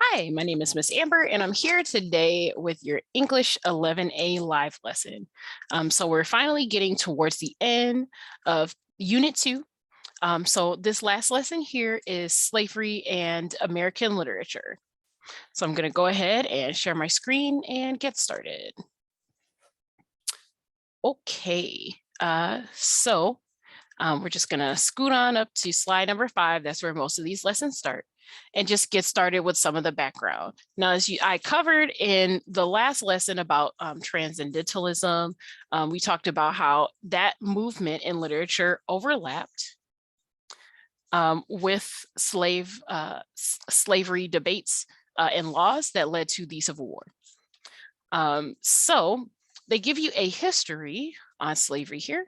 Hi, my name is Miss Amber, and I'm here today with your English 11A live lesson. So we're finally getting towards the end of Unit 2. So this last lesson here is slavery and American literature. So I'm going to go ahead and share my screen and get started. Okay, we're just going to scoot on up to slide number 5. That's where most of these lessons start, and just get started with some of the background. Now, I covered in the last lesson about transcendentalism, we talked about how that movement in literature overlapped with slavery debates and laws that led to the Civil War. So they give you a history on slavery here.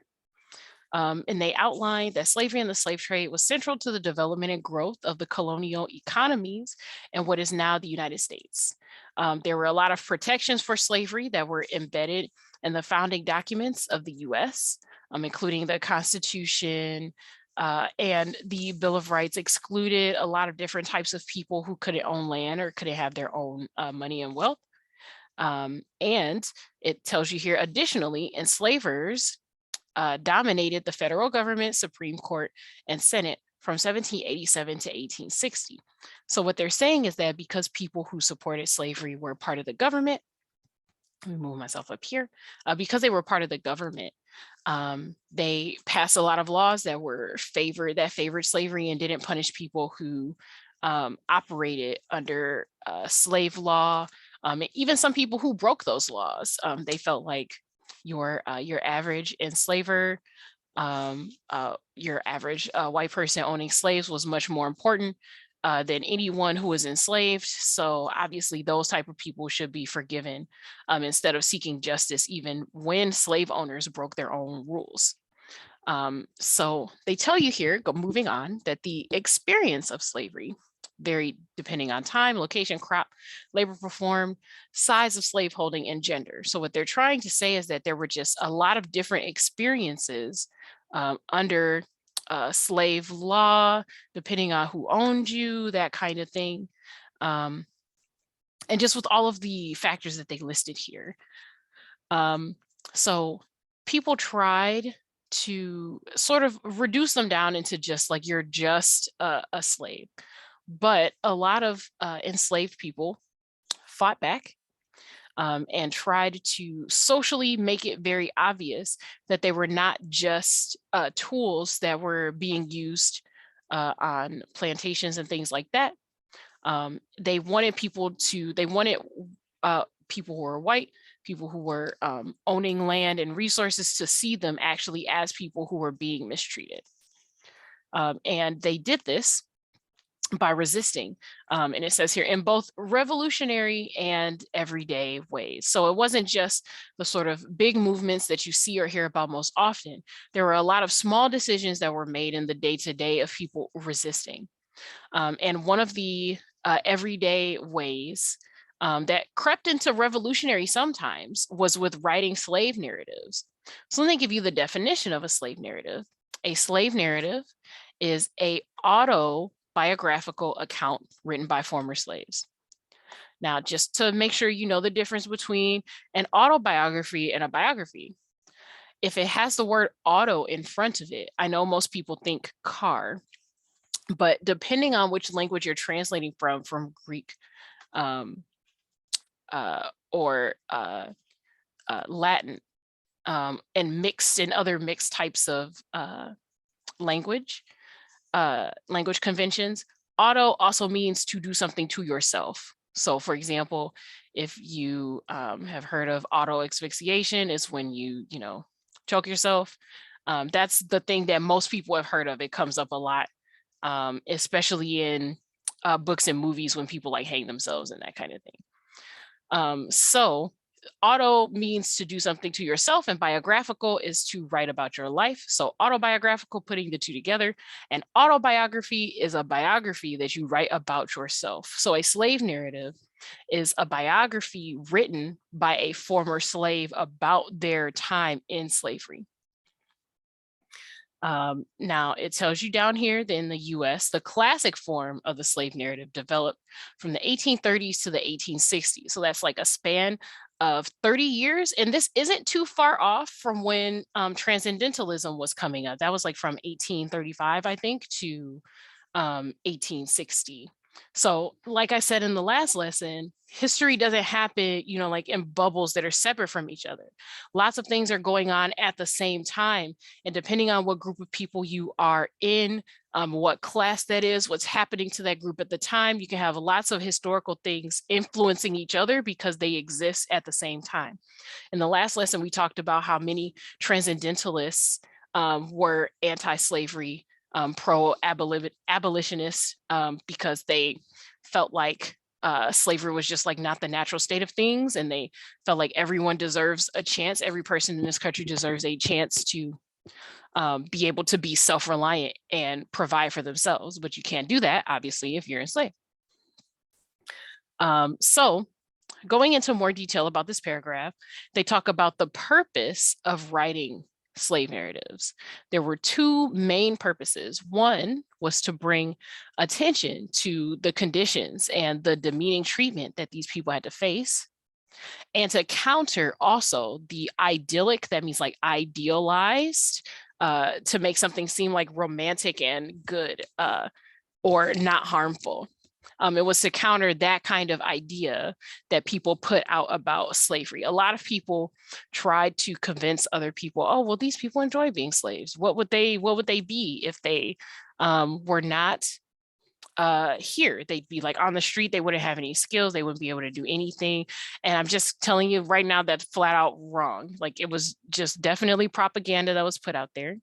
And they outlined that slavery and the slave trade was central to the development and growth of the colonial economies and what is now the United States. There were a lot of protections for slavery that were embedded in the founding documents of the US, including the Constitution, and the Bill of Rights excluded a lot of different types of people who couldn't own land or couldn't have their own money and wealth. And it tells you here, additionally, enslavers dominated the federal government, Supreme Court, and Senate from 1787 to 1860. So what they're saying is that because people who supported slavery were part of the government, let me move myself up here, because they were part of the government, they passed a lot of laws that favored slavery and didn't punish people who operated under slave law. Even some people who broke those laws, they felt like your average enslaver, your average white person owning slaves was much more important than anyone who was enslaved. So obviously those type of people should be forgiven instead of seeking justice, even when slave owners broke their own rules. So they tell you here, moving on, that the experience of slavery varied depending on time, location, crop, labor performed, size of slaveholding, and gender. So what they're trying to say is that there were just a lot of different experiences under slave law, depending on who owned you, that kind of thing. And just with all of the factors that they listed here. So people tried to sort of reduce them down into just like, you're just a slave. But a lot of enslaved people fought back and tried to socially make it very obvious that they were not just tools that were being used on plantations and things like that. They wanted people people who were white, people who were owning land and resources, to see them actually as people who were being mistreated. And they did this by resisting. And it says here, in both revolutionary and everyday ways. So it wasn't just the sort of big movements that you see or hear about most often. There were a lot of small decisions that were made in the day-to-day of people resisting. And one of the everyday ways that crept into revolutionary sometimes was with writing slave narratives. So let me give you the definition of a slave narrative. A slave narrative is a autobiographical account written by former slaves. Now, just to make sure you know the difference between an autobiography and a biography, if it has the word auto in front of it, I know most people think car, but depending on which language you're translating from Greek or Latin, and mixed in other mixed types of language conventions, auto also means to do something to yourself. So for example, if you have heard of auto asphyxiation, is when you choke yourself. That's the thing that most people have heard of. It comes up a lot, especially in books and movies when people like hang themselves and that kind of thing. So auto means to do something to yourself, and biographical is to write about your life. So autobiographical, putting the two together, and autobiography is a biography that you write about yourself. So a slave narrative is a biography written by a former slave about their time in slavery. Now it tells you down here that in the US, the classic form of the slave narrative developed from the 1830s to the 1860s. So that's like a span of 30 years. And this isn't too far off from when transcendentalism was coming up. That was like from 1835, I think, to 1860. So, like I said in the last lesson, history doesn't happen, like in bubbles that are separate from each other. Lots of things are going on at the same time. And depending on what group of people you are in, what class that is, what's happening to that group at the time, you can have lots of historical things influencing each other because they exist at the same time. In the last lesson, we talked about how many transcendentalists were anti-slavery, pro-abolitionists, because they felt like slavery was just like not the natural state of things, and they felt like everyone deserves a chance. Every person in this country deserves a chance to be able to be self-reliant and provide for themselves, but you can't do that, obviously, if you're enslaved. So going into more detail about this paragraph, they talk about the purpose of writing slave narratives. There were two main purposes. One was to bring attention to the conditions and the demeaning treatment that these people had to face, and to counter also the idyllic, that means like idealized, to make something seem like romantic and good, or not harmful. It was to counter that kind of idea that people put out about slavery. A lot of people tried to convince other people, oh, well, these people enjoy being slaves. What would they be if they were not here? They'd be like on the street. They wouldn't have any skills. They wouldn't be able to do anything. And I'm just telling you right now, that's flat out wrong. Like, it was just definitely propaganda that was put out there.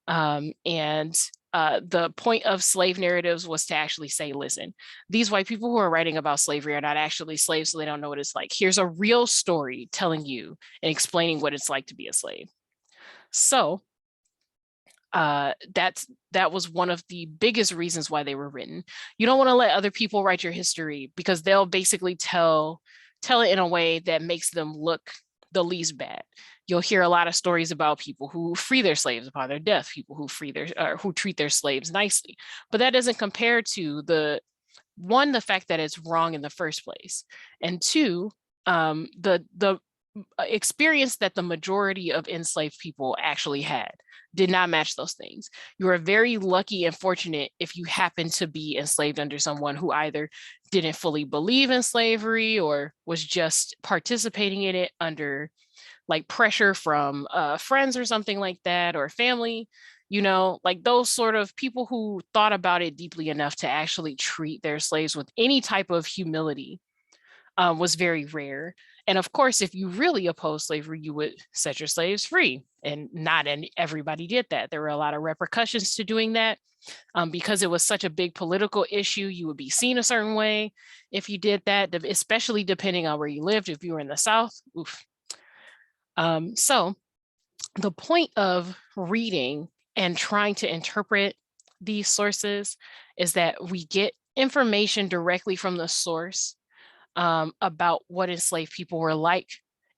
And the point of slave narratives was to actually say, listen, these white people who are writing about slavery are not actually slaves, so they don't know what it's like. Here's a real story telling you and explaining what it's like to be a slave. So that was one of the biggest reasons why they were written. You don't want to let other people write your history, because they'll basically tell it in a way that makes them look the least bad. You'll hear a lot of stories about people who free their slaves upon their death, people who who treat their slaves nicely, but that doesn't compare to the fact that it's wrong in the first place, and two, the experience that the majority of enslaved people actually had did not match those things. You are very lucky and fortunate if you happen to be enslaved under someone who either didn't fully believe in slavery or was just participating in it under like pressure from friends or something like that, or family, like those sort of people who thought about it deeply enough to actually treat their slaves with any type of humility, was very rare. And of course, if you really oppose slavery, you would set your slaves free. And not everybody did that. There were a lot of repercussions to doing that. Because it was such a big political issue, you would be seen a certain way if you did that, especially depending on where you lived. If you were in the South, oof. So the point of reading and trying to interpret these sources is that we get information directly from the source, about what enslaved people were like,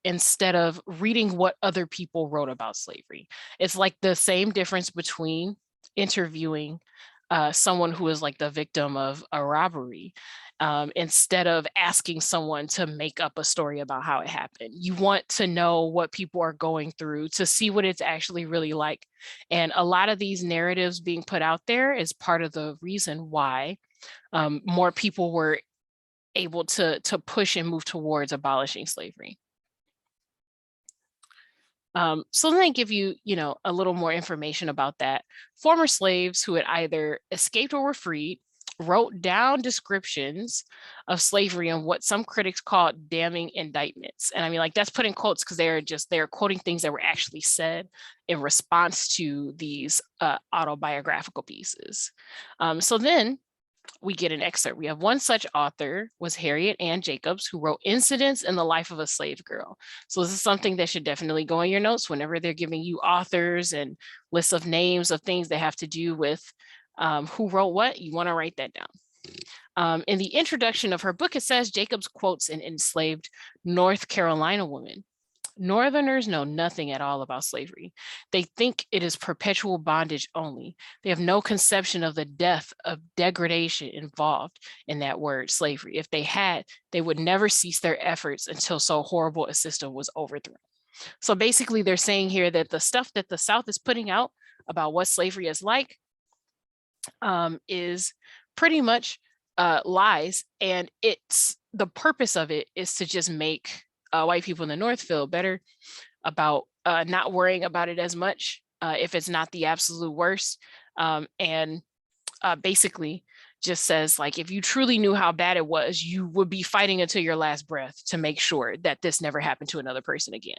instead of reading what other people wrote about slavery. It's like the same difference between interviewing someone who is like the victim of a robbery, instead of asking someone to make up a story about how it happened. You want to know what people are going through to see what it's actually really like. And a lot of these narratives being put out there is part of the reason why more people were able to push and move towards abolishing slavery. So then they give you, a little more information about that. Former slaves who had either escaped or were freed wrote down descriptions of slavery and what some critics called damning indictments. And I mean, like, that's put in quotes because they're quoting things that were actually said in response to these autobiographical pieces. So then we get an excerpt. We have one such author was Harriet Ann Jacobs, who wrote Incidents in the Life of a Slave Girl. So this is something that should definitely go in your notes whenever they're giving you authors and lists of names of things that have to do with who wrote what. You want to write that down. In the introduction of her book, it says Jacobs quotes an enslaved North Carolina woman. Northerners know nothing at all about slavery. They think it is perpetual bondage only. They have no conception of the depth of degradation involved in that word, slavery. If they had, they would never cease their efforts until so horrible a system was overthrown. So basically, they're saying here that the stuff that the South is putting out about what slavery is like is pretty much lies. And it's the purpose of it is to just make white people in the North feel better about not worrying about it as much if it's not the absolute worst. And basically just says, like, if you truly knew how bad it was, you would be fighting until your last breath to make sure that this never happened to another person again.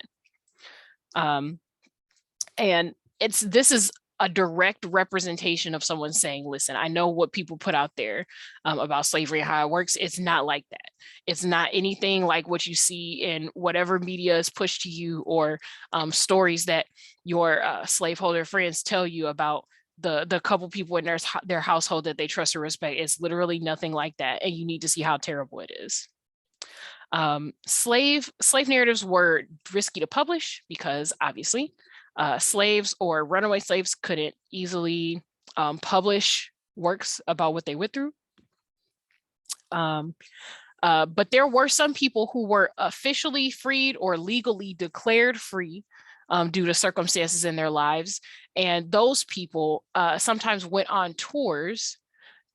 And this is a direct representation of someone saying, listen, I know what people put out there about slavery and how it works. It's not like that. It's not anything like what you see in whatever media is pushed to you, or stories that your slaveholder friends tell you about the couple people in their household that they trust or respect. It's literally nothing like that. And you need to see how terrible it is. Slave narratives were risky to publish because obviously slaves or runaway slaves couldn't easily publish works about what they went through. But there were some people who were officially freed or legally declared free due to circumstances in their lives. And those people sometimes went on tours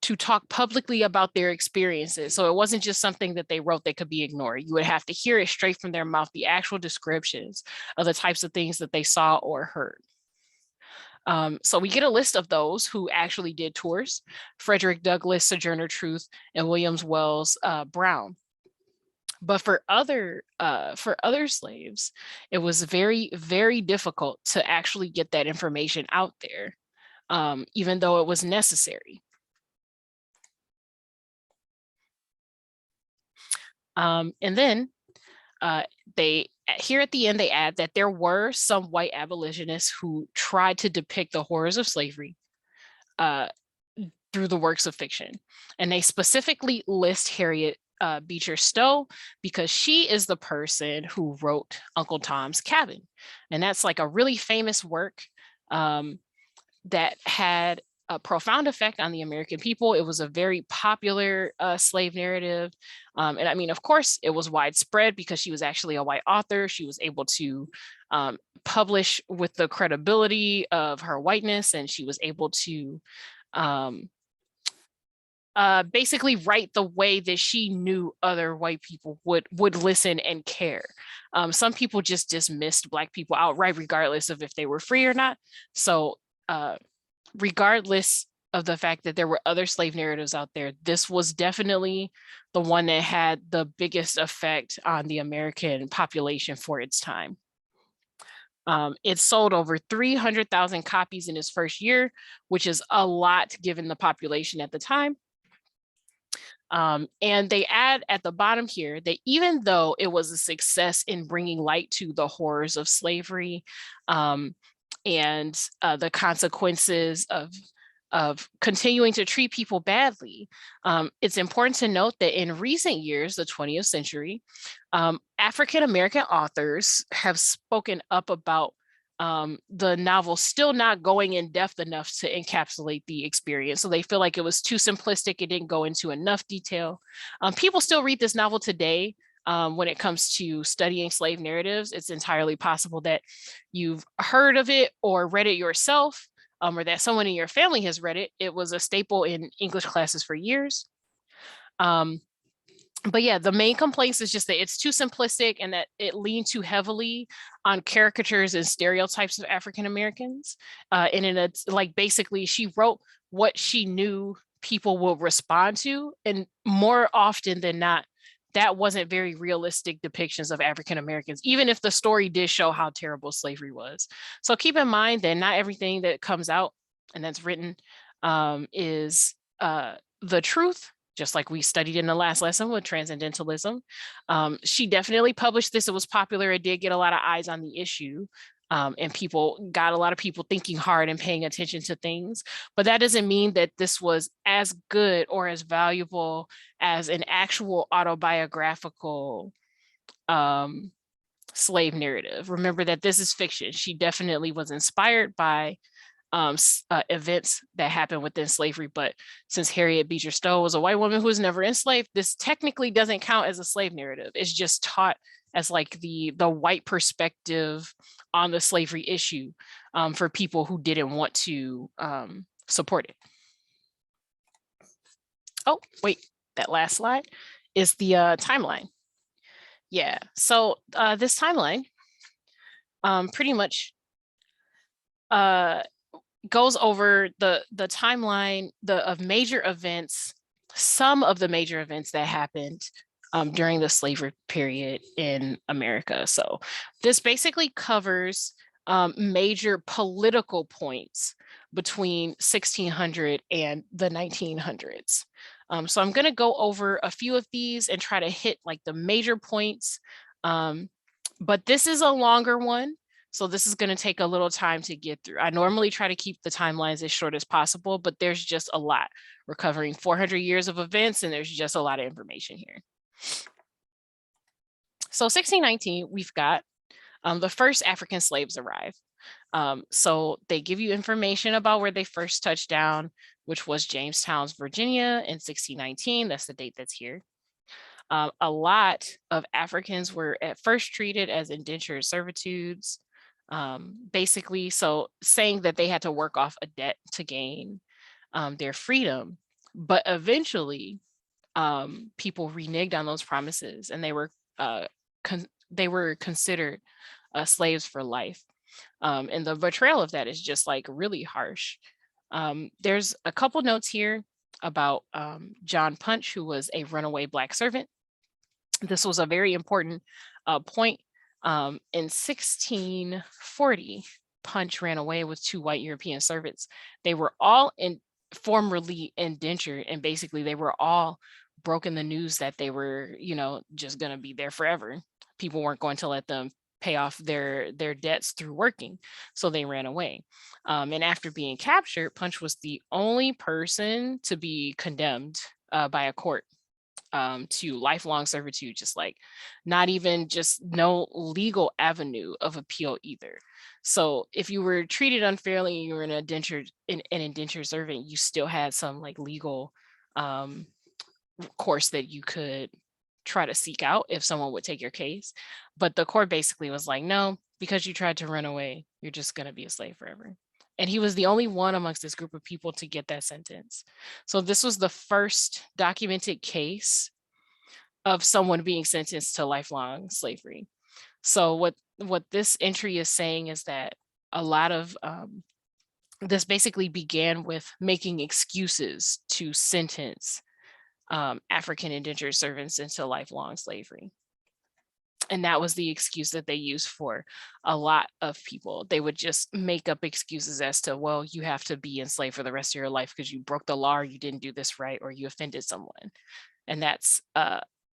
to talk publicly about their experiences. So it wasn't just something that they wrote that could be ignored. You would have to hear it straight from their mouth, the actual descriptions of the types of things that they saw or heard. So we get a list of those who actually did tours: Frederick Douglass, Sojourner Truth, and Williams Wells Brown. But for other slaves, it was very, very difficult to actually get that information out there, even though it was necessary. And then they here at the end, they add that there were some white abolitionists who tried to depict the horrors of slavery through the works of fiction. And they specifically list Harriet Beecher Stowe because she is the person who wrote Uncle Tom's Cabin. And that's like a really famous work that had a profound effect on the American people. It was a very popular slave narrative. And I mean, of course, it was widespread because she was actually a white author. She was able to publish with the credibility of her whiteness, and she was able to basically write the way that she knew other white people would listen and care. Some people just dismissed Black people outright, regardless of if they were free or not. So regardless of the fact that there were other slave narratives out there, this was definitely the one that had the biggest effect on the American population for its time. It sold over 300,000 copies in its first year, which is a lot given the population at the time. And they add at the bottom here that even though it was a success in bringing light to the horrors of slavery, and the consequences of continuing to treat people badly, it's important to note that in recent years, the 20th century, African-American authors have spoken up about the novel still not going in depth enough to encapsulate the experience. So they feel like it was too simplistic. It didn't go into enough detail. People still read this novel today. When it comes to studying slave narratives, it's entirely possible that you've heard of it or read it yourself, or that someone in your family has read it. It was a staple in English classes for years. But yeah, the main complaints is just that it's too simplistic and that it leaned too heavily on caricatures and stereotypes of African Americans. And it's like basically she wrote what she knew people will respond to, and more often than not, that wasn't very realistic depictions of African Americans, even if the story did show how terrible slavery was. So keep in mind that not everything that comes out and that's written is the truth, just like we studied in the last lesson with transcendentalism. She definitely published this. It was popular. It did get a lot of eyes on the issue. And people got a lot of people thinking hard and paying attention to things. But that doesn't mean that this was as good or as valuable as an actual autobiographical slave narrative. Remember that this is fiction. She definitely was inspired by events that happened within slavery. But since Harriet Beecher Stowe was a white woman who was never enslaved, this technically doesn't count as a slave narrative. It's just taught as like the white perspective on the slavery issue for people who didn't want to support it. Oh, wait, that last slide is the timeline. Yeah, so this timeline pretty much goes over the timeline of major events, some of the major events that happened during the slavery period in America. So this basically covers major political points between 1600 and the 1900s. So I'm going to go over a few of these and try to hit like the major points. But this is a longer one. So this is going to take a little time to get through. I normally try to keep the timelines as short as possible, but there's just a lot. We're covering 400 years of events, and there's just a lot of information here. So 1619, we've got the first African slaves arrive. So they give you information about where they first touched down, which was Jamestown, Virginia in 1619. That's the date that's here. A lot of Africans were at first treated as indentured servitudes. Basically, so saying that they had to work off a debt to gain their freedom, but eventually people reneged on those promises, and they were considered slaves for life. And the betrayal of that is just like really harsh. There's a couple notes here about John Punch, who was a runaway Black servant. This was a very important point. In 1640, Punch ran away with 2 white European servants. They were all formerly indentured, and basically they were all broken the news that they were, just going to be there forever. People weren't going to let them pay off their debts through working, so they ran away. And after being captured, Punch was the only person to be condemned by a court to lifelong servitude, just like not even just no legal avenue of appeal either. So if you were treated unfairly, you were an indentured servant, you still had some like legal course that you could try to seek out if someone would take your case. But the court basically was like, no, because you tried to run away, you're just going to be a slave forever. And he was the only one amongst this group of people to get that sentence. So this was the first documented case of someone being sentenced to lifelong slavery. So what this entry is saying is that a lot of this basically began with making excuses to sentence African indentured servants into lifelong slavery. And that was the excuse that they used for a lot of people. They would just make up excuses as to, well, you have to be enslaved for the rest of your life because you broke the law, or you didn't do this right, or you offended someone. And that's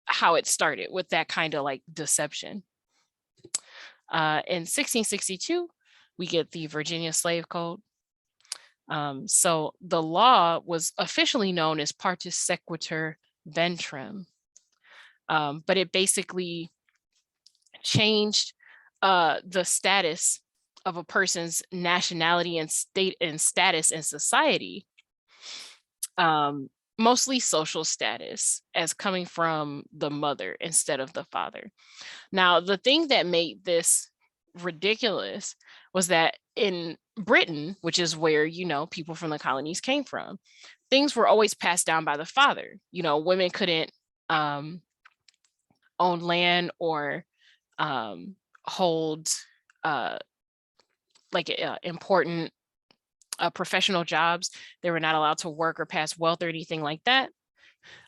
how it started, with that kind of like deception. In 1662, we get the Virginia Slave Code. So the law was officially known as Partus Sequitur Ventrum, but it basically changed the status of a person's nationality and state and status in society, mostly social status, as coming from the mother instead of the father. Now, the thing that made this ridiculous was that in Britain, which is where, people from the colonies came from, things were always passed down by the father. Women couldn't own land or hold important professional jobs. They were not allowed to work or pass wealth or anything like that.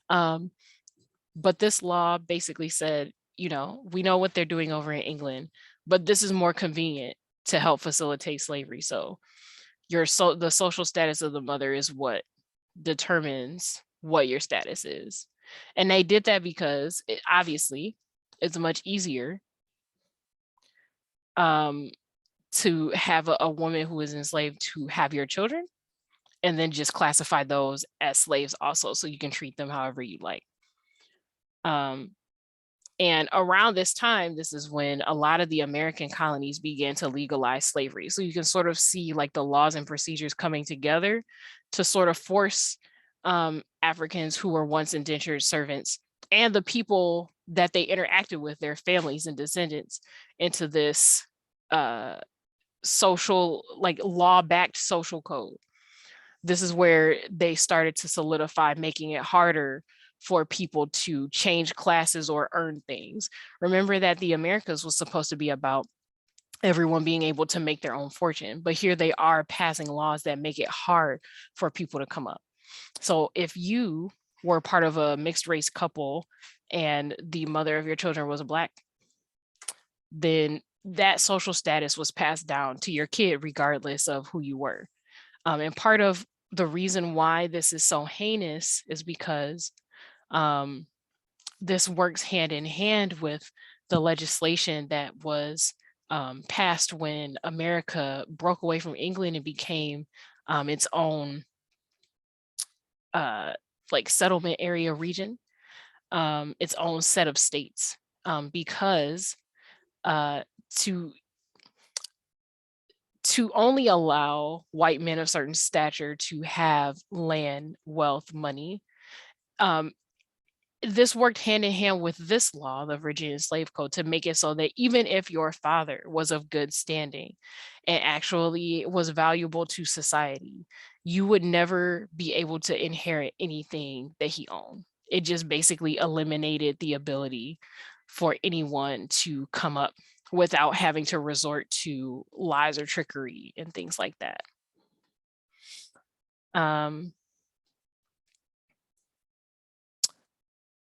But this law basically said, we know what they're doing over in England, but this is more convenient to help facilitate slavery. So the social status of the mother is what determines what your status is. And they did that because obviously it's much easier to have a woman who is enslaved to have your children, and then just classify those as slaves also, so you can treat them however you like. And around this time, this is when a lot of the American colonies began to legalize slavery. So you can sort of see like the laws and procedures coming together to sort of force Africans who were once indentured servants and the people that they interacted with, their families and descendants, into this social, like law-backed social code. This is where they started to solidify, making it harder for people to change classes or earn things. Remember that the Americas was supposed to be about everyone being able to make their own fortune, but here they are passing laws that make it hard for people to come up. So if you were part of a mixed race couple and the mother of your children was Black, then that social status was passed down to your kid regardless of who you were. And part of the reason why this is so heinous is because this works hand in hand with the legislation that was passed when America broke away from England and became its own like settlement area region, its own set of states, because to only allow white men of certain stature to have land, wealth, money. This worked hand in hand with this law, the Virginia Slave Code, to make it so that even if your father was of good standing and actually was valuable to society, you would never be able to inherit anything that he owned. It just basically eliminated the ability for anyone to come up without having to resort to lies or trickery and things like that.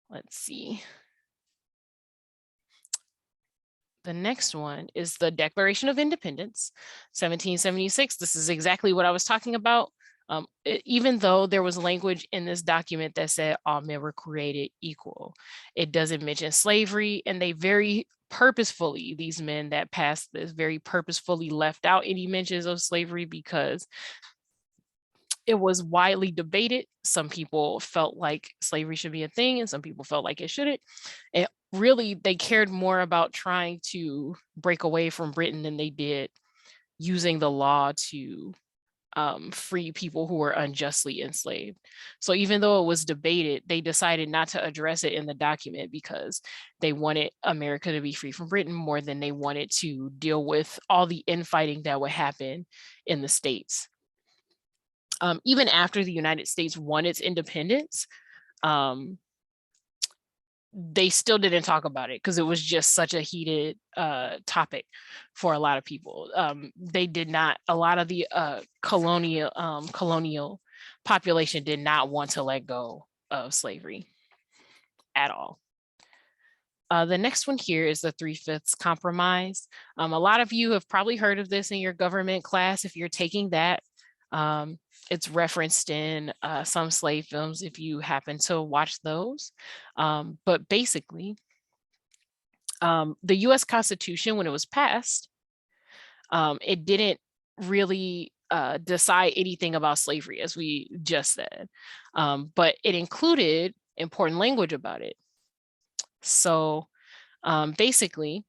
Let's see. The next one is the Declaration of Independence, 1776. This is exactly what I was talking about. Even though there was language in this document that said all men were created equal, it doesn't mention slavery, and they very purposefully, these men that passed this very purposefully left out any mentions of slavery because it was widely debated. Some people felt like slavery should be a thing and some people felt like it shouldn't. And really, they cared more about trying to break away from Britain than they did using the law to free people who were unjustly enslaved. So even though it was debated, they decided not to address it in the document because they wanted America to be free from Britain more than they wanted to deal with all the infighting that would happen in the States. Even after the United States won its independence, they still didn't talk about it because it was just such a heated topic for a lot of people. They did not, a lot of the colonial population did not want to let go of slavery at all. The next one here is the 3/5 compromise. A lot of you have probably heard of this in your government class if you're taking that. It's referenced in some slave films if you happen to watch those. But basically, the US Constitution, when it was passed, it didn't really decide anything about slavery, as we just said, but it included important language about it. So basically,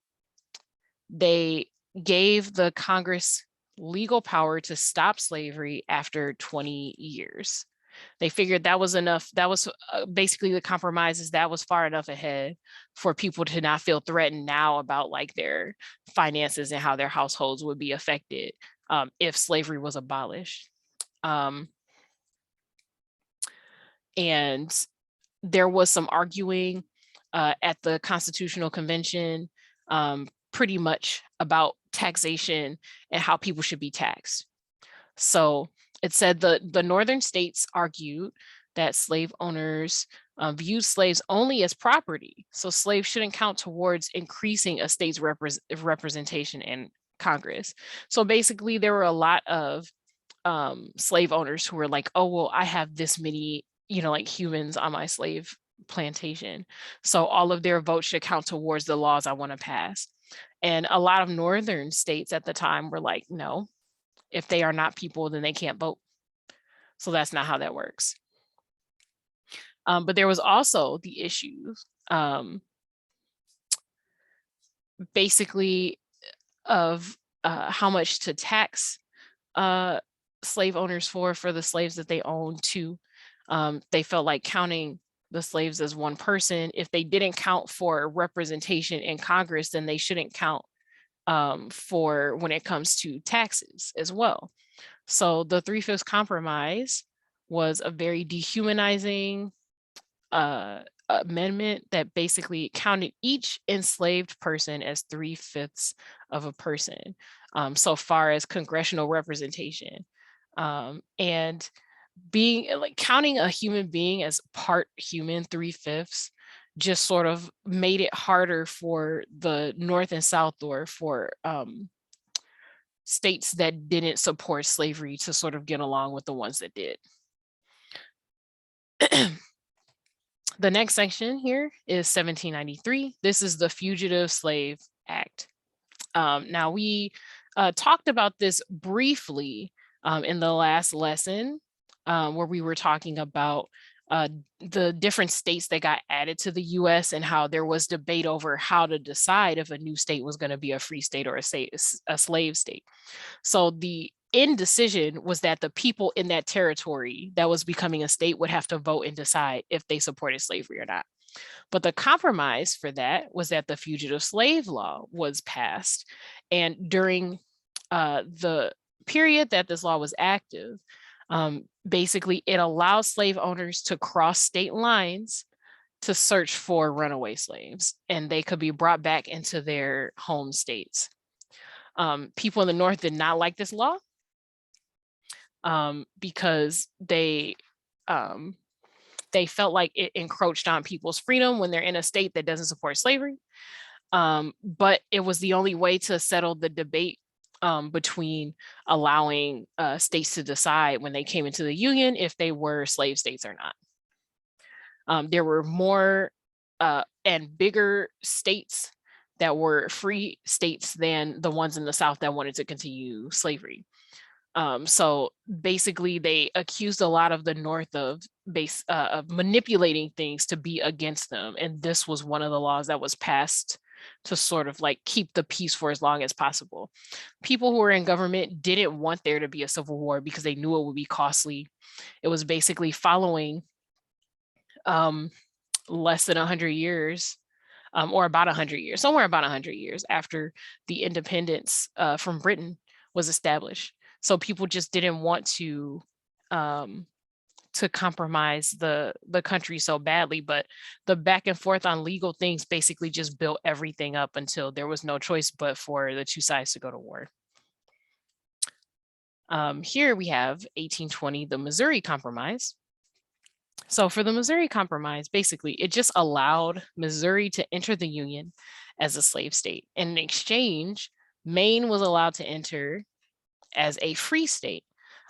they gave the Congress legal power to stop slavery after 20 years. They figured that was enough. That was basically the compromises. That was far enough ahead for people to not feel threatened now about like their finances and how their households would be affected if slavery was abolished. And there was some arguing at the Constitutional Convention pretty much about taxation and how people should be taxed. So it said the northern states argued that slave owners viewed slaves only as property. So slaves shouldn't count towards increasing a state's representation in Congress. So basically there were a lot of slave owners who were like, oh, well, I have this many, like humans on my slave plantation. So all of their votes should count towards the laws I want to pass. And a lot of northern states at the time were like, no, if they are not people, then they can't vote. So that's not how that works. But there was also the issue basically of how much to tax slave owners for the slaves that they owned too. They felt like counting the slaves as one person. If they didn't count for representation in Congress, then they shouldn't count for when it comes to taxes as well. So the Three-Fifths Compromise was a very dehumanizing amendment that basically counted each enslaved person as 3/5 of a person, so far as congressional representation. And being like counting a human being as part human 3/5 just sort of made it harder for the North and South, or for states that didn't support slavery, to sort of get along with the ones that did. The next section here is 1793. This is the Fugitive Slave Act. Now we talked about this briefly in the last lesson, where we were talking about the different states that got added to the US, and how there was debate over how to decide if a new state was going to be a free state or a slave state. So the indecision was that the people in that territory that was becoming a state would have to vote and decide if they supported slavery or not. But the compromise for that was that the Fugitive Slave Law was passed. And during the period that this law was active, basically it allowed slave owners to cross state lines to search for runaway slaves, and they could be brought back into their home states. People in the North did not like this law because they felt like it encroached on people's freedom when they're in a state that doesn't support slavery. But it was the only way to settle the debate between allowing states to decide when they came into the Union if they were slave states or not. There were more and bigger states that were free states than the ones in the South that wanted to continue slavery. So basically, they accused a lot of the North of manipulating things to be against them. And this was one of the laws that was passed to sort of like keep the peace for as long as possible. People who were in government didn't want there to be a civil war because they knew it would be costly. It was basically following less than 100 years, or about 100 years, somewhere about 100 years after the independence from Britain was established. So people just didn't want to compromise the country so badly, but the back and forth on legal things basically just built everything up until there was no choice but for the two sides to go to war. Here we have 1820, the Missouri Compromise. So for the Missouri Compromise, basically, it just allowed Missouri to enter the Union as a slave state. And in exchange, Maine was allowed to enter as a free state.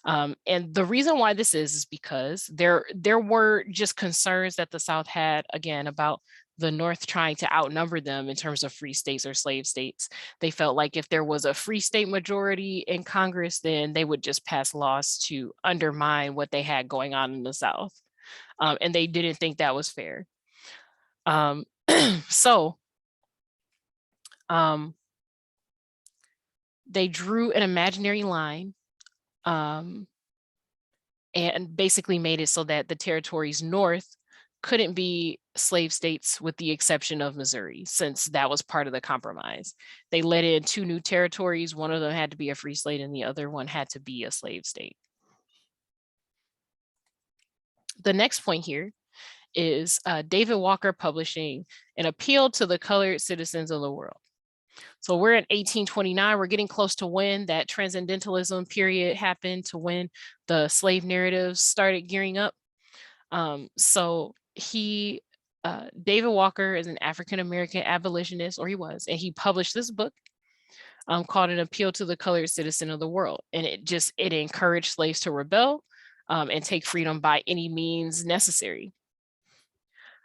And the reason why this is because there were just concerns that the South had, again, about the North trying to outnumber them in terms of free states or slave states. They felt like if there was a free state majority in Congress, then they would just pass laws to undermine what they had going on in the South. And they didn't think that was fair. So they drew an imaginary line and basically made it so that the territories north couldn't be slave states with the exception of Missouri, since that was part of the compromise. They let in two new territories. One of them had to be a free state and the other one had to be a slave state. The next point here is David Walker publishing an appeal to the colored citizens of the world. So we're in 1829. We're getting close to when that transcendentalism period happened, to when the slave narratives started gearing up. So David Walker is an African-American abolitionist, or he was, and he published this book called An Appeal to the Colored Citizen of the World. And it encouraged slaves to rebel and take freedom by any means necessary.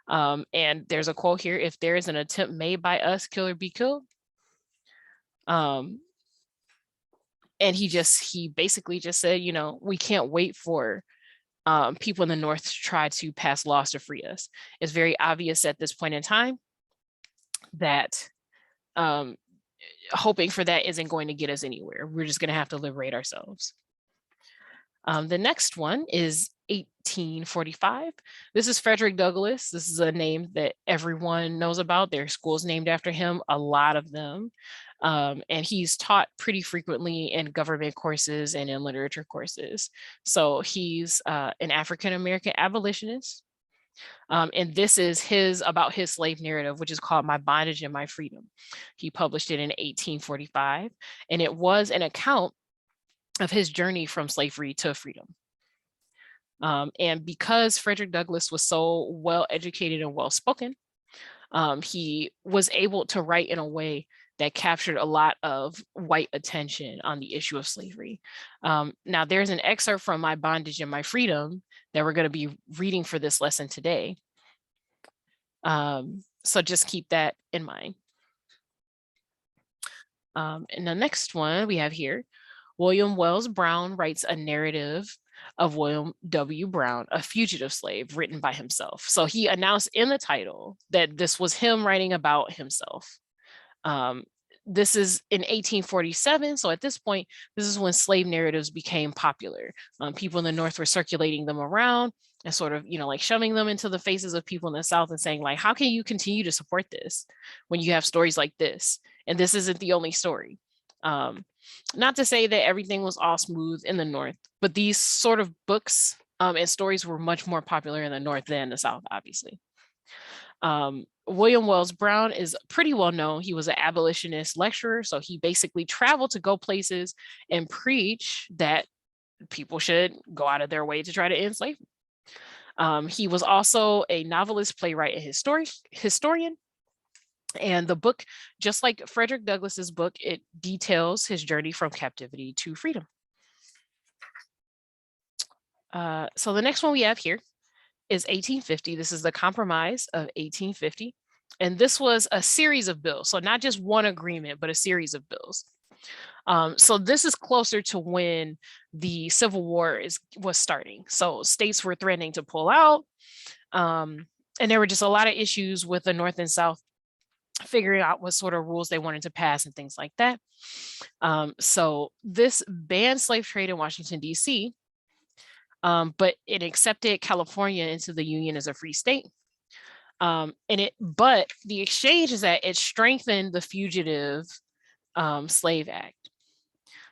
And there's a quote here: "If there is an attempt made by us, kill or be killed." And he basically just said, we can't wait for people in the North to try to pass laws to free us. It's very obvious at this point in time that um, hoping for that isn't going to get us anywhere. We're just going to have to liberate ourselves. The next one is 1845. This is Frederick Douglass. This is a name that everyone knows about. There are schools named after him, a lot of them. And he's taught pretty frequently in government courses and in literature courses. So he's an African-American abolitionist. And this is about his slave narrative, which is called My Bondage and My Freedom. He published it in 1845, and it was an account of his journey from slavery to freedom. And because Frederick Douglass was so well educated and well spoken, he was able to write in a way that captured a lot of white attention on the issue of slavery. Now, there's an excerpt from My Bondage and My Freedom that we're going to be reading for this lesson today. So just keep that in mind. And the next one we have here, William Wells Brown writes a narrative of William W. Brown, a fugitive slave, written by himself. So he announced in the title that this was him writing about himself. This is in 1847. So at this point, this is when slave narratives became popular. People in the North were circulating them around and sort of, like shoving them into the faces of people in the South and saying, like, how can you continue to support this when you have stories like this? And this isn't the only story. Not to say that everything was all smooth in the North, but these sort of books and stories were much more popular in the North than the South, obviously. William Wells Brown is pretty well known. He was an abolitionist lecturer, so he basically traveled to go places and preach that people should go out of their way to try to end slavery. He was also a novelist, playwright, and historian. And the book, just like Frederick Douglass's book, it details his journey from captivity to freedom. So the next one we have here is 1850. This is the Compromise of 1850. And this was a series of bills. So not just one agreement, but a series of bills. So this is closer to when the Civil War was starting. So states were threatening to pull out. And there were just a lot of issues with the North and South figuring out what sort of rules they wanted to pass and things like that. So this banned slave trade in Washington, D.C., but it accepted California into the Union as a free state. But the exchange is that it strengthened the Fugitive Slave Act.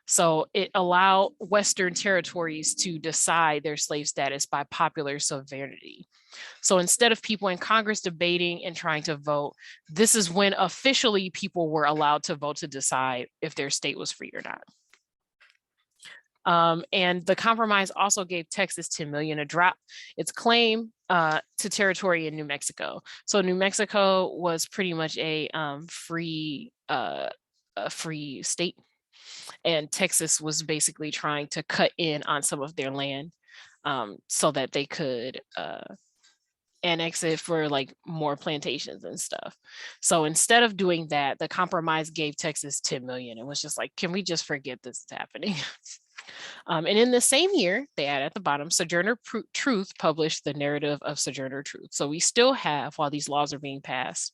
So it allowed Western territories to decide their slave status by popular sovereignty. So instead of people in Congress debating and trying to vote, this is when officially people were allowed to vote to decide if their state was free or not. And the compromise also gave Texas $10 million to drop its claim to territory in New Mexico. So New Mexico was pretty much a free state, and Texas was basically trying to cut in on some of their land so that they could annex it for like more plantations and stuff. So instead of doing that, the compromise gave Texas $10 million. It was just like, can we just forget this is happening? And in the same year, they add at the bottom, Sojourner Truth published the narrative of Sojourner Truth. So we still have, while these laws are being passed,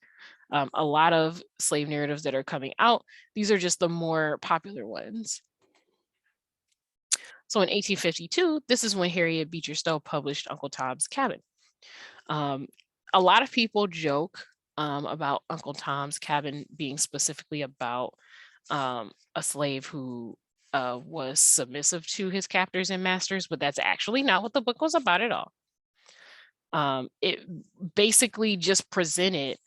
a lot of slave narratives that are coming out. These are just the more popular ones. So in 1852, this is when Harriet Beecher Stowe published Uncle Tom's Cabin. A lot of people joke about Uncle Tom's Cabin being specifically about a slave who was submissive to his captors and masters, but that's actually not what the book was about at all. It basically just presented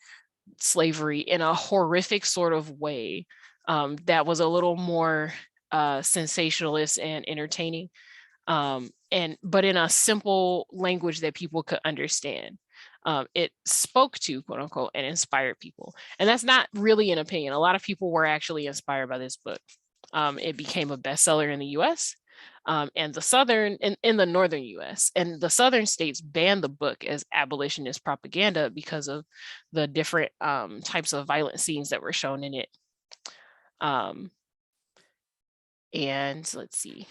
slavery in a horrific sort of way that was a little more sensationalist and entertaining, but in a simple language that people could understand. It spoke to, quote unquote, and inspired people. And that's not really an opinion. A lot of people were actually inspired by this book. It became a bestseller in the US and in the northern US, and the southern states banned the book as abolitionist propaganda because of the different types of violent scenes that were shown in it. And let's see.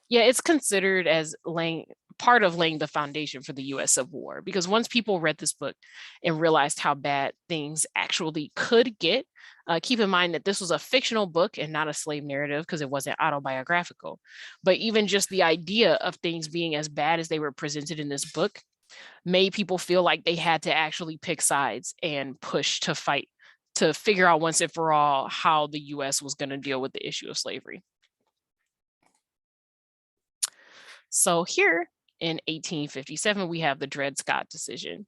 Yeah, it's considered as laying part of laying the foundation for the US Civil War. Because once people read this book and realized how bad things actually could get, keep in mind that this was a fictional book and not a slave narrative because it wasn't autobiographical. But even just the idea of things being as bad as they were presented in this book made people feel like they had to actually pick sides and push to fight to figure out once and for all how the US was going to deal with the issue of slavery. So here in 1857, we have the Dred Scott decision.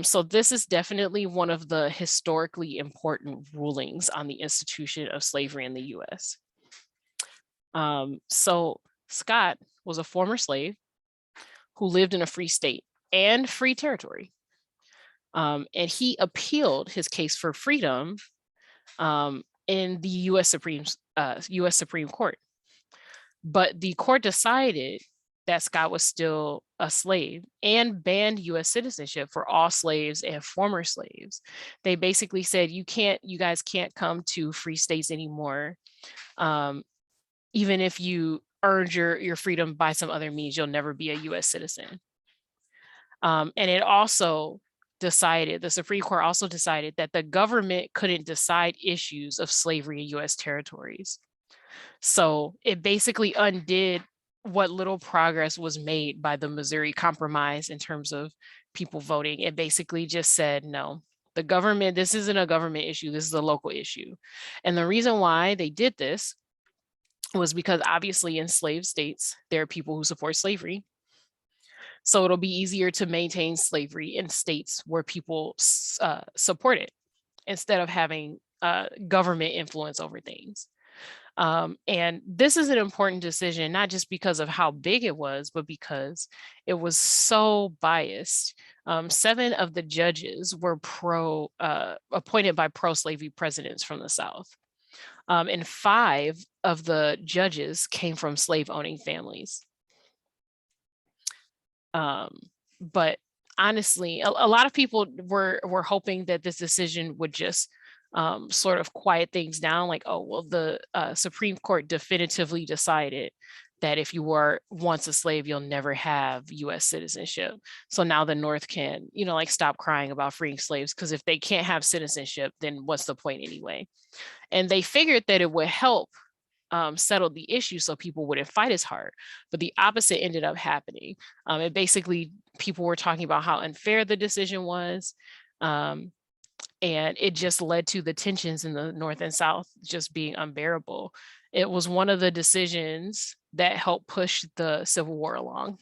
So this is definitely one of the historically important rulings on the institution of slavery in the US. So Scott was a former slave who lived in a free state and free territory. And he appealed his case for freedom in the US Supreme Court. But the court decided that Scott was still a slave and banned US citizenship for all slaves and former slaves. They basically said, you guys can't come to free states anymore. Even if you earned your freedom by some other means, you'll never be a US citizen. And it also decided, the Supreme Court also decided that the government couldn't decide issues of slavery in US territories. So it basically undid what little progress was made by the Missouri Compromise in terms of people voting. It basically just said, no, the government, this isn't a government issue, this is a local issue. And the reason why they did this was because obviously in slave states, there are people who support slavery. So it'll be easier to maintain slavery in states where people support it instead of having government influence over things. And this is an important decision, not just because of how big it was, but because it was so biased. 7 of the judges were appointed by pro-slavery presidents from the South. And 5 of the judges came from slave-owning families. But honestly, a lot of people were hoping that this decision would just sort of quiet things down, like, oh, well, the Supreme Court definitively decided that if you were once a slave, you'll never have US citizenship. So now the North can, like, stop crying about freeing slaves, because if they can't have citizenship, then what's the point anyway? And they figured that it would help settle the issue so people wouldn't fight as hard. But the opposite ended up happening. And basically, people were talking about how unfair the decision was. And it just led to the tensions in the North and South just being unbearable. It was one of the decisions that helped push the Civil War along.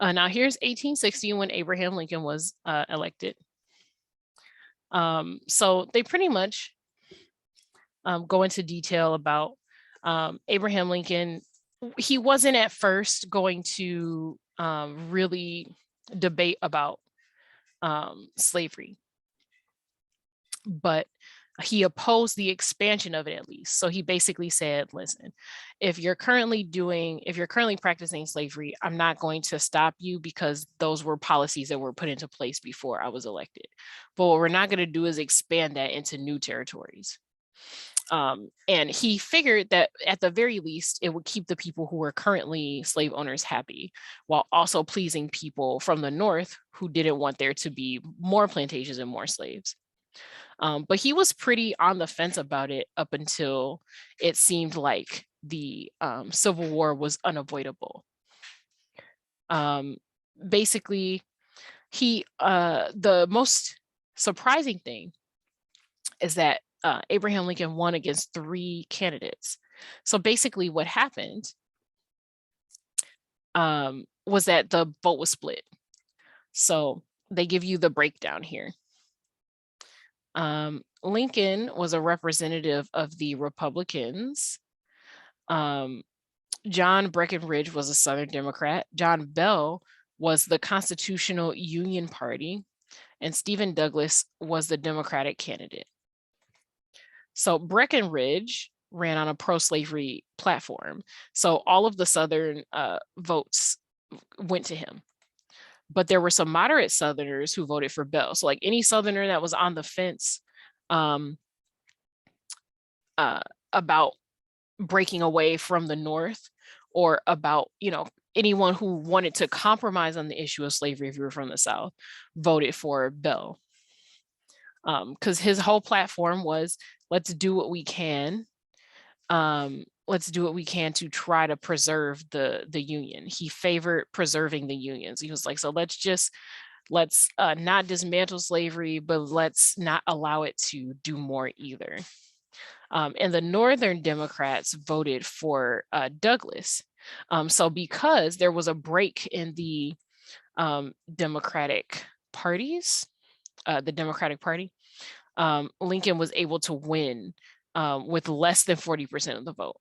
Now here's 1860 when Abraham Lincoln was elected. So they pretty much go into detail about Abraham Lincoln. He wasn't at first going to really debate about slavery, but he opposed the expansion of it at least. So he basically said, listen, if you're currently practicing slavery, I'm not going to stop you because those were policies that were put into place before I was elected. But what we're not going to do is expand that into new territories. And he figured that at the very least, it would keep the people who were currently slave owners happy, while also pleasing people from the North who didn't want there to be more plantations and more slaves. But he was pretty on the fence about it up until it seemed like the Civil War was unavoidable. Basically, the most surprising thing is that Abraham Lincoln won against 3 candidates. So basically what happened was that the vote was split. So they give you the breakdown here. Lincoln was a representative of the Republicans. John Breckinridge was a Southern Democrat. John Bell was the Constitutional Union Party, and Stephen Douglas was the Democratic candidate. So Breckinridge ran on a pro-slavery platform. So all of the Southern votes went to him. But there were some moderate Southerners who voted for Bell. So like any Southerner that was on the fence about breaking away from the North, or about, anyone who wanted to compromise on the issue of slavery, if you were from the South, voted for Bell. Because his whole platform was, let's do what we can. Let's do what we can to try to preserve the Union. He favored preserving the unions. He was like, so let's not dismantle slavery, but let's not allow it to do more either. And the Northern Democrats voted for Douglas. So because there was a break in the Democratic parties, the Democratic Party, Lincoln was able to win with less than 40% of the vote.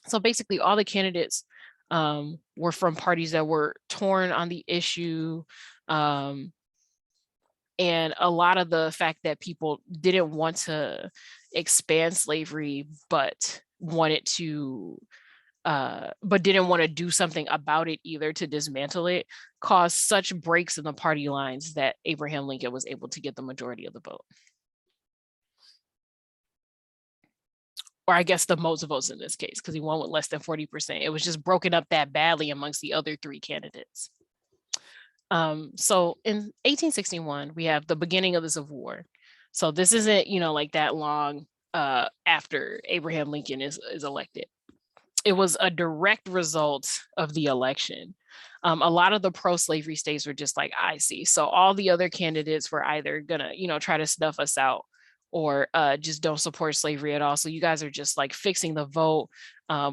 So basically all the candidates were from parties that were torn on the issue. And a lot of the fact that people didn't want to expand slavery, but didn't want to do something about it either to dismantle it, caused such breaks in the party lines that Abraham Lincoln was able to get the majority of the vote. Or I guess the most votes in this case, because he won with less than 40%. It was just broken up that badly amongst the other three candidates. So in 1861, we have the beginning of the Civil War. So this isn't, like that long after Abraham Lincoln is elected. It was a direct result of the election. A lot of the pro-slavery states were just like, I see. So all the other candidates were either gonna, try to snuff us out, or just don't support slavery at all. So you guys are just like fixing the vote.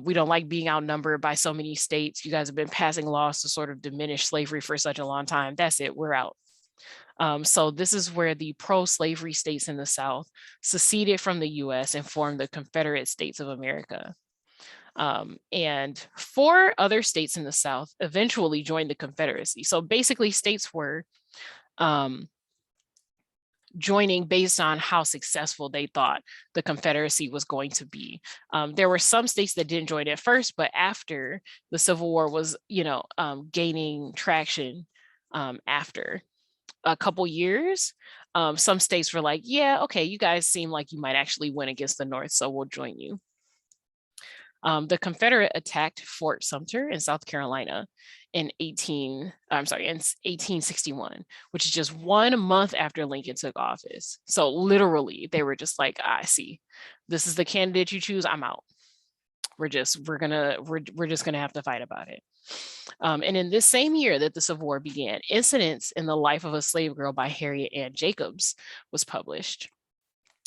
We don't like being outnumbered by so many states. You guys have been passing laws to sort of diminish slavery for such a long time. That's it, we're out. So this is where the pro-slavery states in the South seceded from the US and formed the Confederate States of America. And 4 other states in the South eventually joined the Confederacy. So basically states were joining based on how successful they thought the Confederacy was going to be. There were some states that didn't join at first, but after the Civil War was, gaining traction after a couple years, some states were like, yeah, okay, you guys seem like you might actually win against the North, so we'll join you. The Confederate attacked Fort Sumter in South Carolina in 1861, which is just 1 month after Lincoln took office. So literally they were just like, I see, this is the candidate you choose, I'm out. We're just gonna have to fight about it. And in this same year that the Civil War began, Incidents in the Life of a Slave Girl by Harriet Ann Jacobs was published.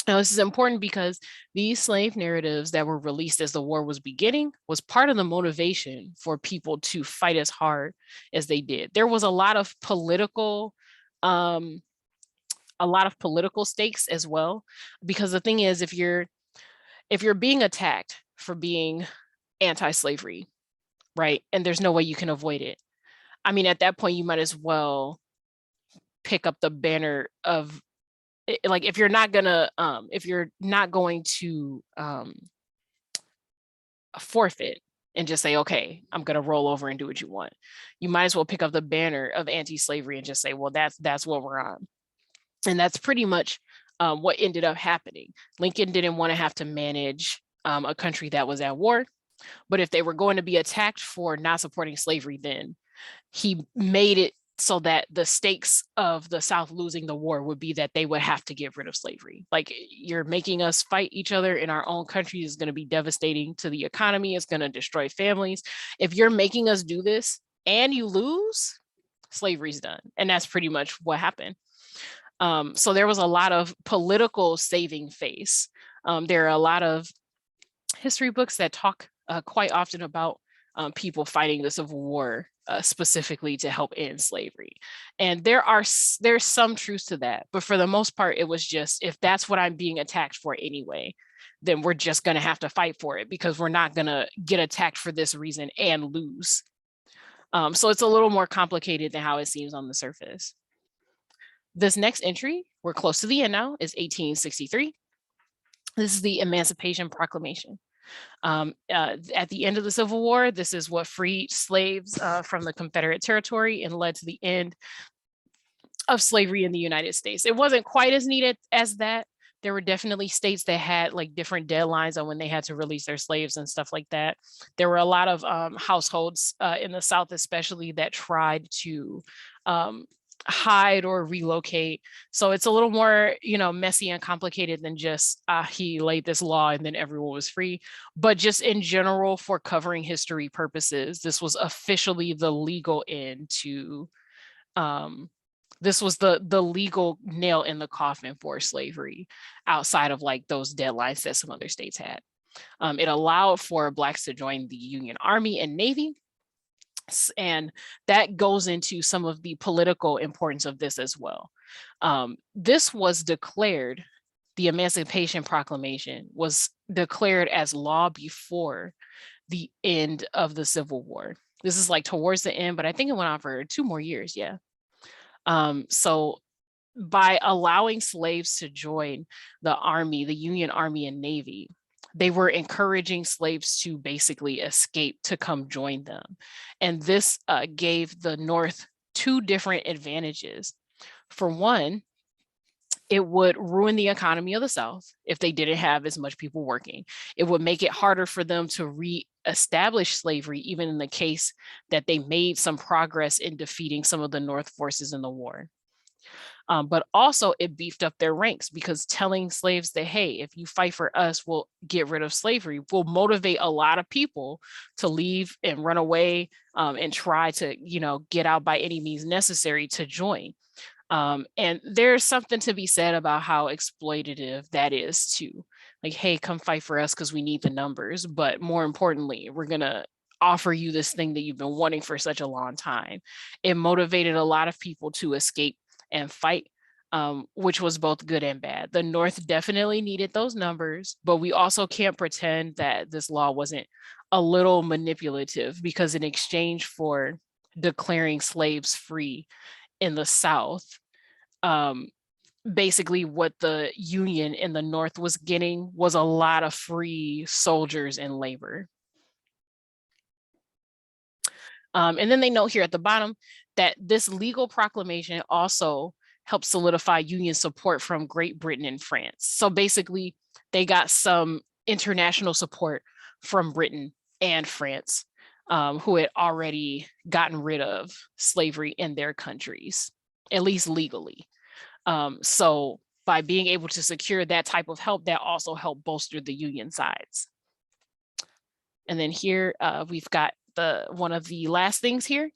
Now, this is important because these slave narratives that were released as the war was beginning was part of the motivation for people to fight as hard as they did. There was a lot of political stakes as well, because the thing is, if you're being attacked for being anti-slavery, right, and there's no way you can avoid it, I mean, at that point, you might as well pick up the banner of, like, if you're not going to forfeit and just say, okay, I'm going to roll over and do what you want, you might as well pick up the banner of anti-slavery and just say, well, that's what we're on. And that's pretty much what ended up happening. Lincoln didn't want to have to manage a country that was at war, but if they were going to be attacked for not supporting slavery, then he made it so that the stakes of the South losing the war would be that they would have to get rid of slavery. Like, you're making us fight each other in our own country is going to be devastating to the economy. It's going to destroy families. If you're making us do this and you lose, slavery's done. And that's pretty much what happened. So there was a lot of political saving face. There are a lot of history books that talk quite often about people fighting the Civil War specifically to help end slavery. And there's some truth to that, but for the most part, it was just, if that's what I'm being attacked for anyway, then we're just going to have to fight for it, because we're not going to get attacked for this reason and lose. So it's a little more complicated than how it seems on the surface. This next entry, we're close to the end now, is 1863. This is the Emancipation Proclamation. At the end of the Civil War, this is what freed slaves from the Confederate territory and led to the end of slavery in the United States. It wasn't quite as needed as that, There were definitely states that had like different deadlines on when they had to release their slaves and stuff like that. There were a lot of households in the South, especially, that tried to um, hide or relocate. So it's a little more, messy and complicated than just he laid this law and then everyone was free. But just in general, for covering history purposes, this was officially the legal end to um, this was the legal nail in the coffin for slavery outside of like those deadlines that some other states had. It allowed for Blacks to join the Union Army and Navy. And that goes into some of the political importance of this as well. This was declared, the Emancipation Proclamation was declared as law before the end of the Civil War. This is like towards the end, but I think it went on for 2 more years. Yeah. So by allowing slaves to join the Army, the Union Army and Navy, they were encouraging slaves to basically escape to come join them. And this gave the North 2 different advantages. For one, it would ruin the economy of the South if they didn't have as much people working. It would make it harder for them to re-establish slavery, even in the case that they made some progress in defeating some of the North forces in the war. But also it beefed up their ranks, because telling slaves that, hey, if you fight for us, we'll get rid of slavery, will motivate a lot of people to leave and run away and try to, get out by any means necessary to join. And there's something to be said about how exploitative that is too. Like, hey, come fight for us because we need the numbers. But more importantly, we're going to offer you this thing that you've been wanting for such a long time. It motivated a lot of people to escape and fight, which was both good and bad. The North definitely needed those numbers, but we also can't pretend that this law wasn't a little manipulative, because in exchange for declaring slaves free in the South, basically what the Union in the North was getting was a lot of free soldiers and labor. And then they note here at the bottom that this legal proclamation also helped solidify Union support from Great Britain and France. So basically, they got some international support from Britain and France, who had already gotten rid of slavery in their countries, at least legally. So by being able to secure that type of help, that also helped bolster the Union sides. And then here we've got one of the last things here.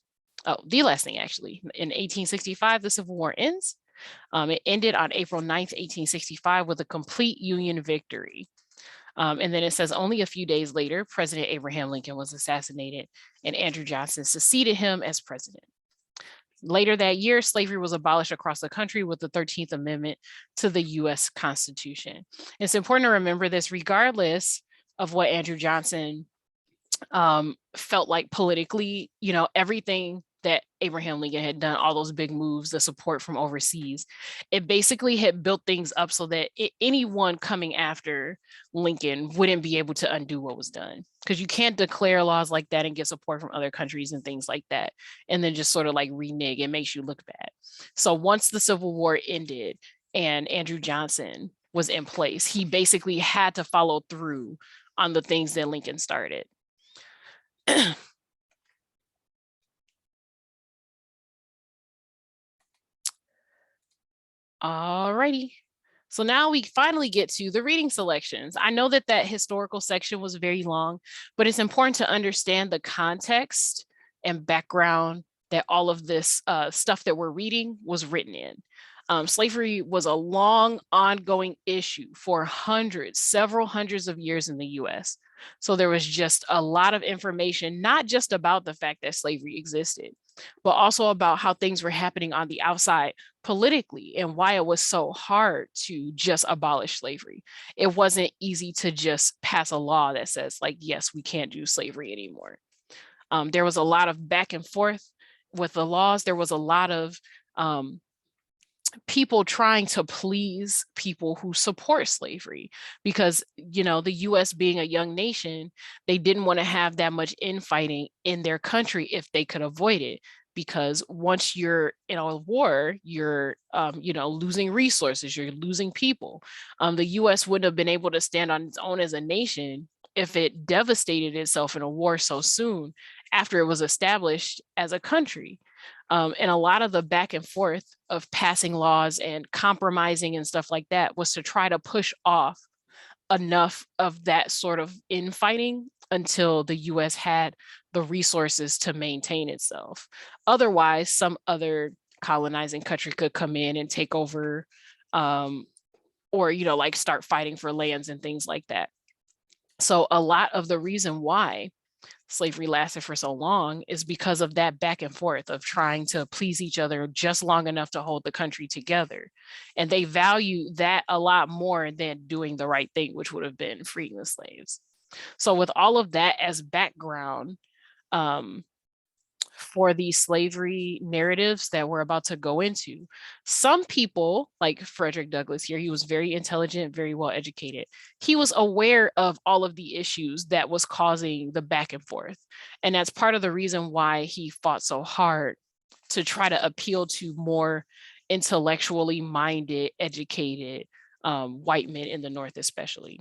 Oh, the last thing actually. In 1865, the Civil War ends. It ended on April 9th, 1865 with a complete Union victory. And then it says only a few days later, President Abraham Lincoln was assassinated and Andrew Johnson succeeded him as president. Later that year, slavery was abolished across the country with the 13th Amendment to the US Constitution. It's important to remember this regardless of what Andrew Johnson felt like politically, everything that Abraham Lincoln had done, all those big moves, the support from overseas, it basically had built things up so that anyone coming after Lincoln wouldn't be able to undo what was done. Because you can't declare laws like that and get support from other countries and things like that, and then just sort of like renege. It makes you look bad. So once the Civil War ended and Andrew Johnson was in place, he basically had to follow through on the things that Lincoln started. Alrighty. So now we finally get to the reading selections. I know that historical section was very long, but it's important to understand the context and background that all of this stuff that we're reading was written in. Slavery was a long, ongoing issue for several hundreds of years in the US. So there was just a lot of information, not just about the fact that slavery existed, but also about how things were happening on the outside politically and why it was so hard to just abolish slavery. It wasn't easy to just pass a law that says, like, yes, we can't do slavery anymore. There was a lot of back and forth with the laws. There was a lot of people trying to please people who support slavery, because the US being a young nation, they didn't want to have that much infighting in their country if they could avoid it. because once you're in a war, you're losing resources, you're losing people. The US wouldn't have been able to stand on its own as a nation if it devastated itself in a war so soon after it was established as a country. And a lot of the back and forth of passing laws and compromising and stuff like that was to try to push off enough of that sort of infighting until the US had the resources to maintain itself. Otherwise, some other colonizing country could come in and take over, or, like start fighting for lands and things like that. So a lot of the reason why slavery lasted for so long is because of that back and forth of trying to please each other just long enough to hold the country together. And they value that a lot more than doing the right thing, which would have been freeing the slaves. So with all of that as background, for the slavery narratives that we're about to go into, some people, like Frederick Douglass here, he was very intelligent, very well educated. He was aware of all of the issues that was causing the back and forth. And that's part of the reason why he fought so hard to try to appeal to more intellectually minded, educated white men in the North, especially.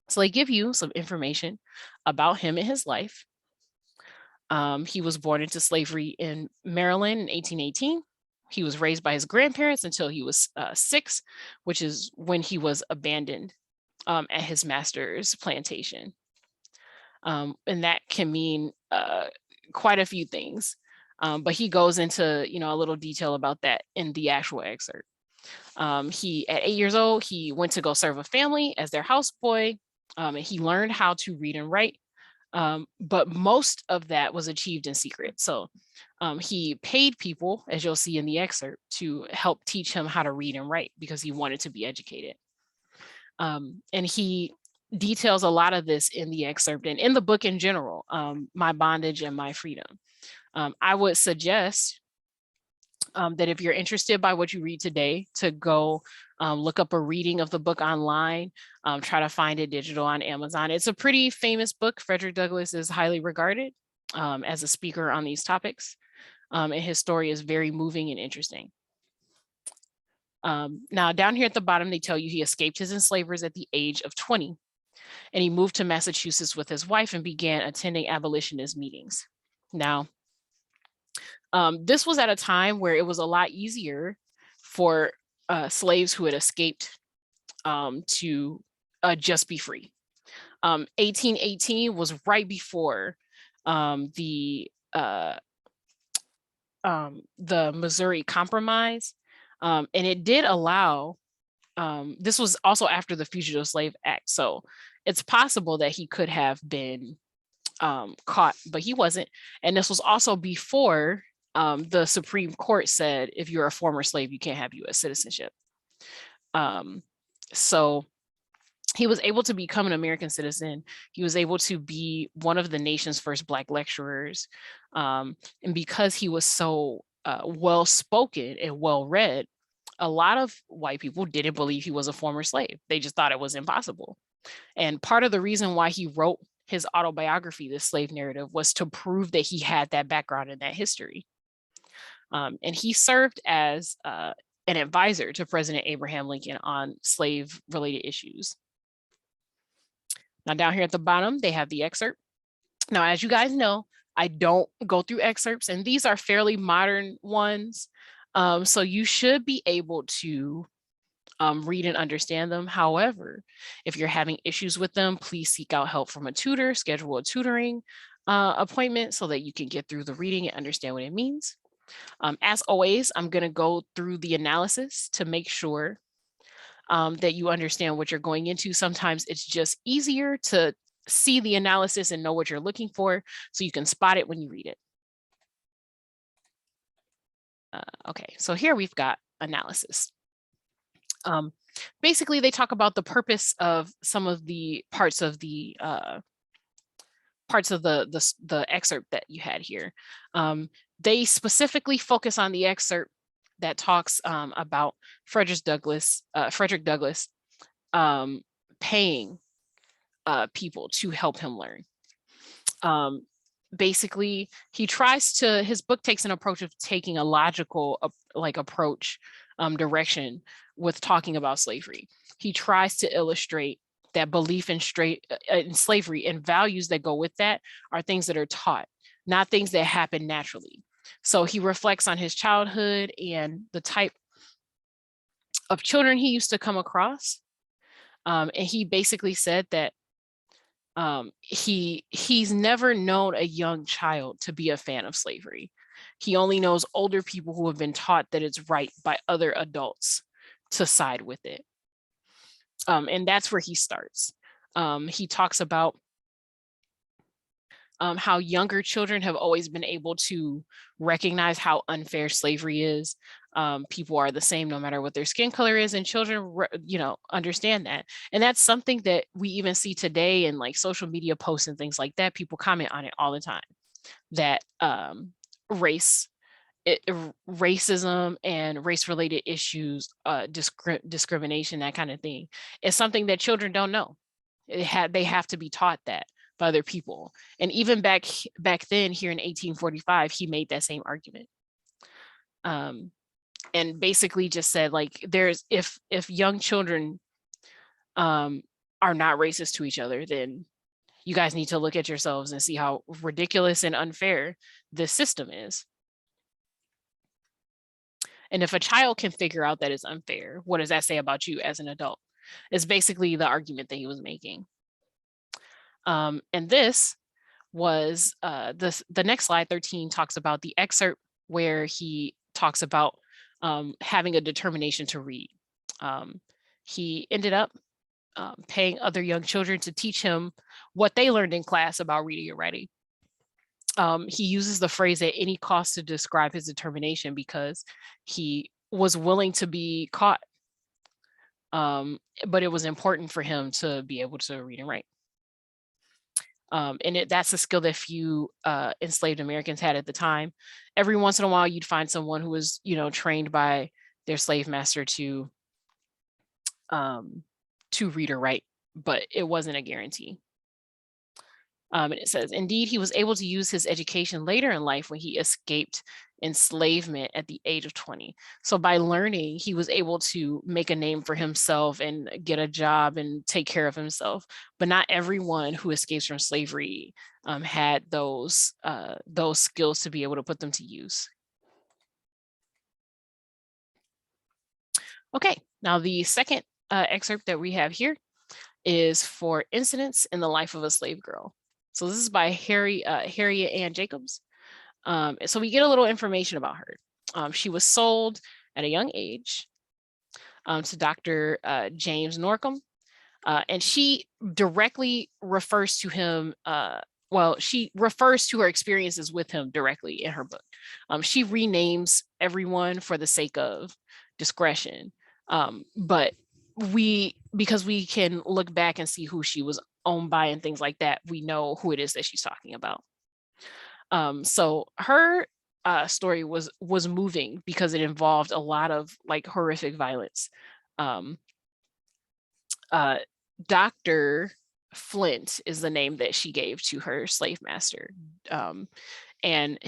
So they give you some information about him and his life. He was born into slavery in Maryland in 1818. He was raised by his grandparents until he was 6, which is when he was abandoned at his master's plantation. And that can mean quite a few things. But he goes into, a little detail about that in the actual excerpt. He, at 8 years old, he went to go serve a family as their houseboy, and he learned how to read and write. But most of that was achieved in secret. So he paid people, as you'll see in the excerpt, to help teach him how to read and write because he wanted to be educated. And he details a lot of this in the excerpt and in the book in general, My Bondage and My Freedom. I would suggest that if you're interested by what you read today, to go look up a reading of the book online, try to find it digital on Amazon. It's a pretty famous book. Frederick Douglass is highly regarded as a speaker on these topics, and his story is very moving and interesting. Now, down here at the bottom, they tell you he escaped his enslavers at the age of 20, and he moved to Massachusetts with his wife and began attending abolitionist meetings. Now, this was at a time where it was a lot easier for slaves who had escaped to just be free. 1818 was right before the Missouri Compromise, and it did allow, this was also after the Fugitive Slave Act, so it's possible that he could have been caught, but he wasn't. And this was also before the Supreme Court said if you're a former slave, you can't have U.S. citizenship. So he was able to become an American citizen. He was able to be one of the nation's first Black lecturers. And because he was so well-spoken and well-read, a lot of white people didn't believe he was a former slave. They just thought it was impossible. And part of the reason why he wrote his autobiography, The Slave Narrative, was to prove that he had that background and that history. And he served as an advisor to President Abraham Lincoln on slave-related issues. Now, down here at the bottom, they have the excerpt. Now, as you guys know, I don't go through excerpts, and these are fairly modern ones. So you should be able to read and understand them. However, if you're having issues with them, please seek out help from a tutor, schedule a tutoring appointment so that you can get through the reading and understand what it means. As always, I'm going to go through the analysis to make sure that you understand what you're going into. Sometimes it's just easier to see the analysis and know what you're looking for so you can spot it when you read it. Okay, so here we've got analysis. Basically, they talk about the purpose of some of the parts of the excerpt that you had here. They specifically focus on the excerpt that talks about Frederick Douglass paying people to help him learn. basically his book takes an approach of taking a logical approach direction with talking about slavery. He tries to illustrate that belief in slavery and values that go with that are things that are taught, not things that happen naturally. So he reflects on his childhood and the type of children he used to come across. And he basically said that he's never known a young child to be a fan of slavery. He only knows older people who have been taught that it's right by other adults to side with it. And that's where he starts. He talks about how younger children have always been able to recognize how unfair slavery is. People are the same no matter what their skin color is, and children, understand that. And that's something that we even see today in like social media posts and things like that. People comment on it all the time, that racism and race-related issues, discrimination, that kind of thing, is something that children don't know. They have to be taught that by other people. And even back then, here in 1845, he made that same argument. And basically just said, like, if young children are not racist to each other, then you guys need to look at yourselves and see how ridiculous and unfair this system is. And if a child can figure out that it's unfair, what does that say about you as an adult? Is basically the argument that he was making. And this was the next slide, 13, talks about the excerpt where he talks about having a determination to read. He ended up paying other young children to teach him what they learned in class about reading and writing. He uses the phrase at any cost to describe his determination because he was willing to be caught. But it was important for him to be able to read and write. And that's a skill that few enslaved Americans had at the time. Every once in a while, you'd find someone who was, trained by their slave master to read or write, but it wasn't a guarantee. And it says, indeed, he was able to use his education later in life when he escaped enslavement at the age of 20. So by learning, he was able to make a name for himself and get a job and take care of himself. But not everyone who escapes from slavery had those skills to be able to put them to use. Okay, now the second excerpt that we have here is for Incidents in the Life of a Slave Girl. So this is by Harriet Ann Jacobs. So we get a little information about her. She was sold at a young age to Dr. James Norcom, and she directly refers to him. She refers to her experiences with him directly in her book. She renames everyone for the sake of discretion, but because we can look back and see who she was owned by and things like that, we know who it is that she's talking about. So her story was moving because it involved a lot of like horrific violence. Dr. Flint is the name that she gave to her slave master. And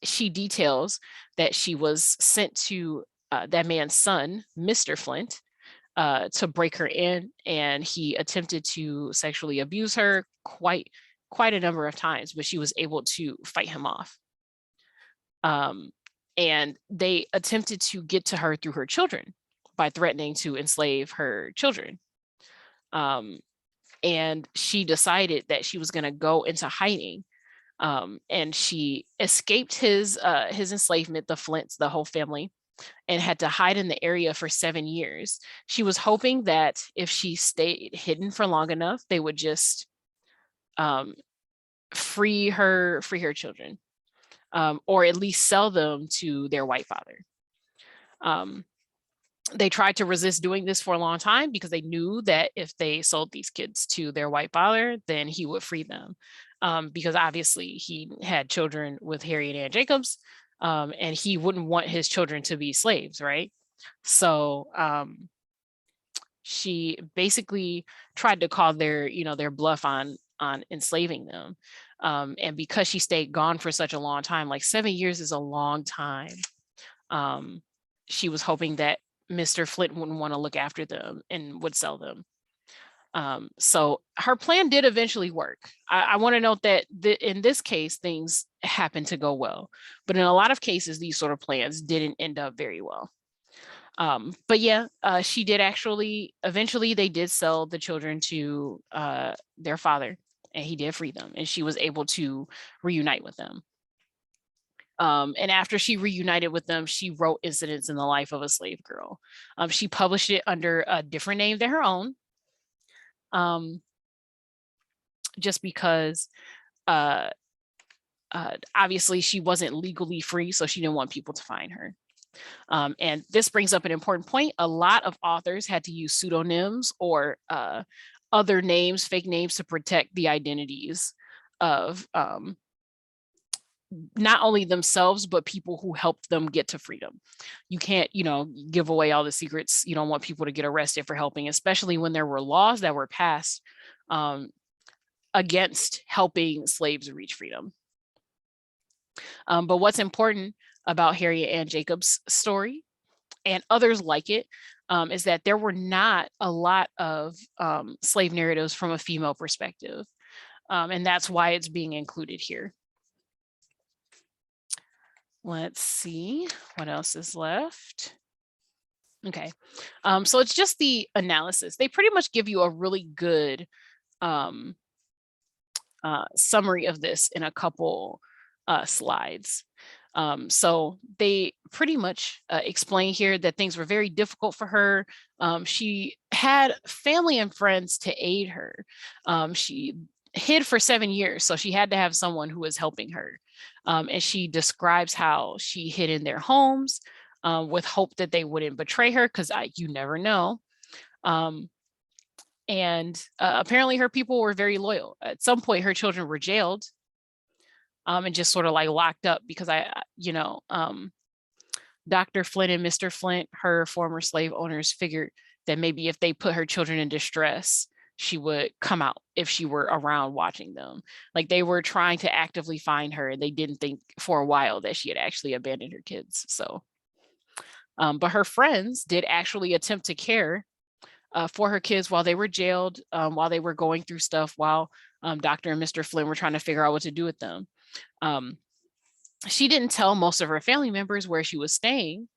she details that she was sent to that man's son, Mr. Flint, to break her in, and he attempted to sexually abuse her quite a number of times, but she was able to fight him off. And they attempted to get to her through her children by threatening to enslave her children. And she decided that she was going to go into hiding. And she escaped his enslavement, the Flints, the whole family, and had to hide in the area for 7 years. She was hoping that if she stayed hidden for long enough, they would just free her children, or at least sell them to their white father. They tried to resist doing this for a long time because they knew that if they sold these kids to their white father, then he would free them. Because obviously he had children with Harriet Ann Jacobs, and he wouldn't want his children to be slaves, right? So she basically tried to call their bluff on enslaving them. And because she stayed gone for such a long time, like 7 years is a long time, she was hoping that Mr. Flint wouldn't want to look after them and would sell them. So her plan did eventually work. I want to note that in this case, things happened to go well, but in a lot of cases, these sort of plans didn't end up very well. But yeah, she did actually, eventually they did sell the children to their father, and he did free them, and she was able to reunite with them. And after she reunited with them, she wrote Incidents in the Life of a Slave Girl. She published it under a different name than her own, just because obviously she wasn't legally free, so she didn't want people to find her. And this brings up an important point. A lot of authors had to use pseudonyms or other names, fake names, to protect the identities of not only themselves, but people who helped them get to freedom. You can't, give away all the secrets. You don't want people to get arrested for helping, especially when there were laws that were passed against helping slaves reach freedom. But what's important about Harriet Ann Jacobs' story and others like it is that there were not a lot of slave narratives from a female perspective. And that's why it's being included here. Let's see what else is left. Okay, so it's just the analysis. They pretty much give you a really good summary of this in a couple slides. So they pretty much explain here that things were very difficult for her. She had family and friends to aid her. She hid for 7 years, so she had to have someone who was helping her. And she describes how she hid in their homes with hope that they wouldn't betray her, because you never know. And apparently her people were very loyal. At some point, her children were jailed and just sort of like locked up because Dr. Flint and Mr. Flint, her former slave owners, figured that maybe if they put her children in distress, she would come out if she were around watching them. Like, they were trying to actively find her, and they didn't think for a while that she had actually abandoned her kids. So, but her friends did actually attempt to care for her kids while they were jailed, while they were going through stuff, while Dr. and Mr. Flint were trying to figure out what to do with them. She didn't tell most of her family members where she was staying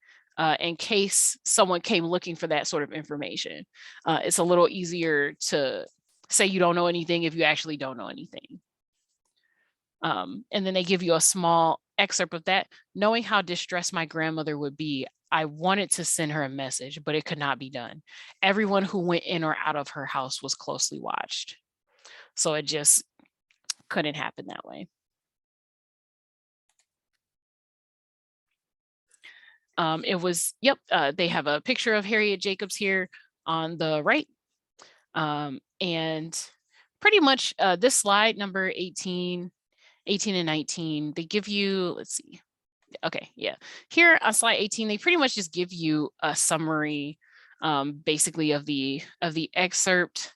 in case someone came looking for that sort of information. It's a little easier to say you don't know anything if you actually don't know anything. And then they give you a small excerpt of that. Knowing how distressed my grandmother would be, I wanted to send her a message, but it could not be done. Everyone who went in or out of her house was closely watched. So it just couldn't happen that way. It was, they have a picture of Harriet Jacobs here on the right. And pretty much this slide, number 18 and 19, they give you, let's see. Okay, yeah. Here on slide 18, they pretty much just give you a summary, basically of the excerpt,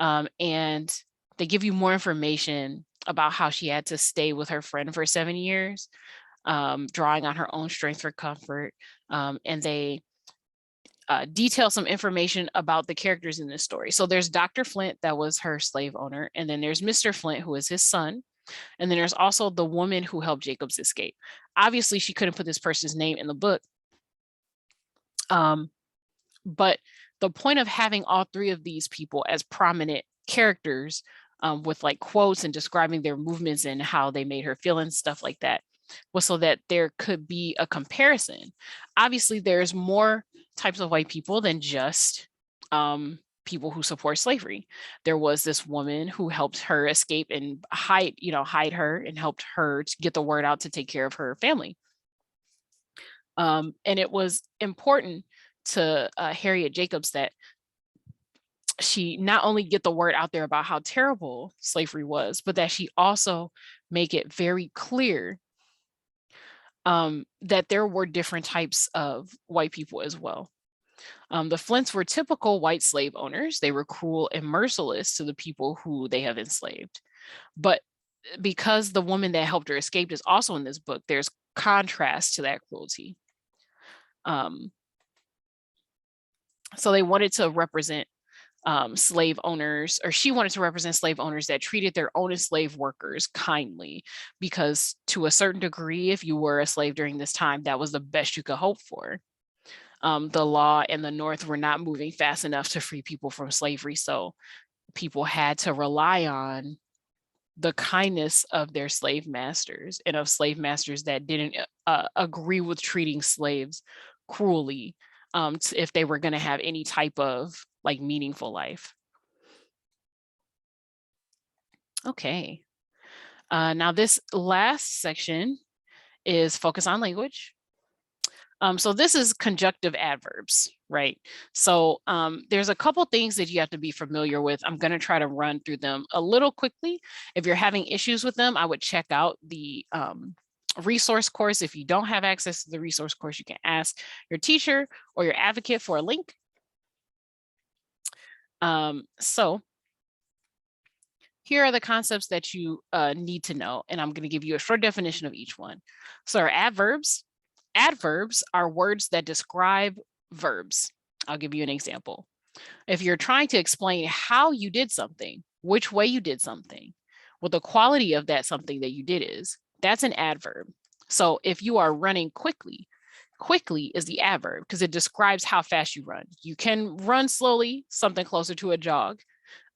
and they give you more information about how she had to stay with her friend for 7 years, drawing on her own strength for comfort, and they detail some information about the characters in this story. So there's Dr. Flint, that was her slave owner, and then there's Mr. Flint, who is his son. And then there's also the woman who helped Jacobs escape. Obviously, she couldn't put this person's name in the book. But the point of having all three of these people as prominent characters with like quotes and describing their movements and how they made her feel and stuff like that was so that there could be a comparison. Obviously, there's more types of white people than just people who support slavery. There was this woman who helped her escape and hide her and helped her to get the word out to take care of her family. And it was important to Harriet Jacobs that she not only get the word out there about how terrible slavery was, but that she also make it very clear that there were different types of white people as well. The Flints were typical white slave owners. They were cruel and merciless to the people who they have enslaved. But because the woman that helped her escape is also in this book, there's contrast to that cruelty. So they wanted to represent slave owners, or she wanted to represent slave owners that treated their own enslaved workers kindly, because to a certain degree, if you were a slave during this time, that was the best you could hope for. The law in the North were not moving fast enough to free people from slavery, so people had to rely on the kindness of their slave masters, and of slave masters that didn't agree with treating slaves cruelly, if they were going to have any type of like meaningful life. Okay. Now this last section is focus on language. So this is conjunctive adverbs, right? So there's a couple things that you have to be familiar with. I'm going to try to run through them a little quickly. If you're having issues with them, I would check out the resource course. If you don't have access to the resource course, you can ask your teacher or your advocate for a link. So here are the concepts that you need to know, and I'm going to give you a short definition of each one. So our adverbs. Adverbs are words that describe verbs. I'll give you an example. If you're trying to explain how you did something, which way you did something, what the quality of that something that you did is, that's an adverb. So if you are running quickly, quickly is the adverb because it describes how fast you run. You can run slowly, something closer to a jog,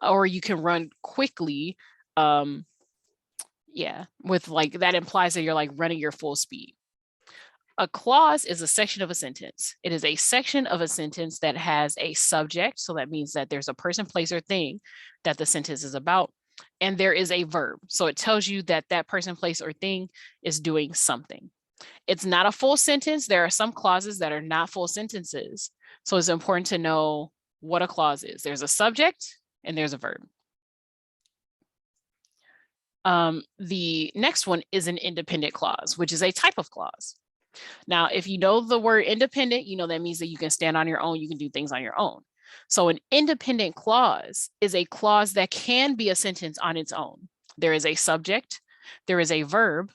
or you can run quickly. Yeah, with like that implies that you're like running your full speed. A clause is a section of a sentence. It is a section of a sentence that has a subject. So that means that there's a person, place, or thing that the sentence is about. And there is a verb. So it tells you that that person, place, or thing is doing something. It's not a full sentence. There are some clauses that are not full sentences. So it's important to know what a clause is. There's a subject and there's a verb. The next one is an independent clause, which is a type of clause. Now, if you know the word independent, you know that means that you can stand on your own, you can do things on your own. So an independent clause is a clause that can be a sentence on its own. There is a subject, there is a verb,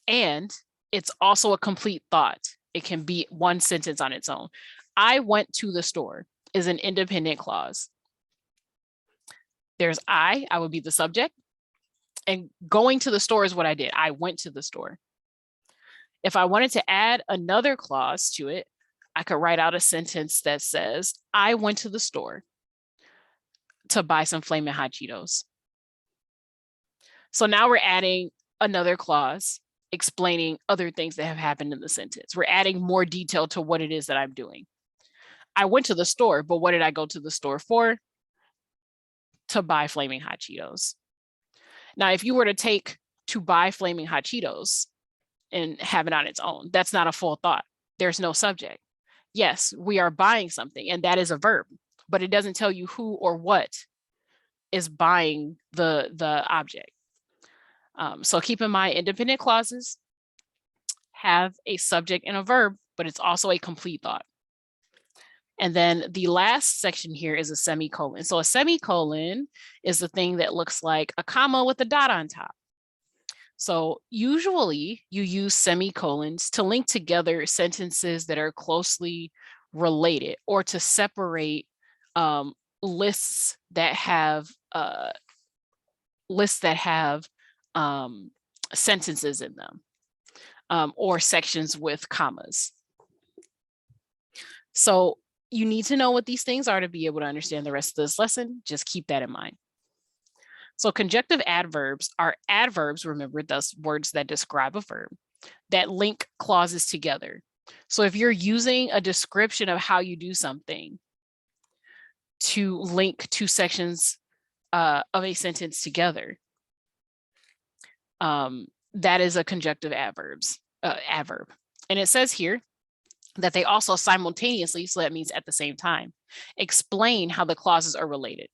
and it's also a complete thought. It can be one sentence on its own. I went to the store is an independent clause. There's I would be the subject, and going to the store is what I did. I went to the store. If I wanted to add another clause to it, I could write out a sentence that says, I went to the store to buy some Flamin' Hot Cheetos. So now we're adding another clause explaining other things that have happened in the sentence. We're adding more detail to what it is that I'm doing. I went to the store, but what did I go to the store for? To buy Flaming Hot Cheetos. Now, if you were to take to buy Flaming Hot Cheetos and have it on its own, that's not a full thought. There's no subject. Yes, we are buying something, and that is a verb, but it doesn't tell you who or what is buying the object. So keep in mind, independent clauses have a subject and a verb, but it's also a complete thought. And then the last section here is a semicolon. So a semicolon is the thing that looks like a comma with a dot on top. So usually you use semicolons to link together sentences that are closely related, or to separate lists that have sentences in them, or sections with commas. So you need to know what these things are to be able to understand the rest of this lesson. Just keep that in mind. So conjunctive adverbs are adverbs, remember, those words that describe a verb, that link clauses together. So if you're using a description of how you do something to link two sections of a sentence together, that is a conjunctive adverb. And it says here that they also simultaneously, so that means at the same time, explain how the clauses are related.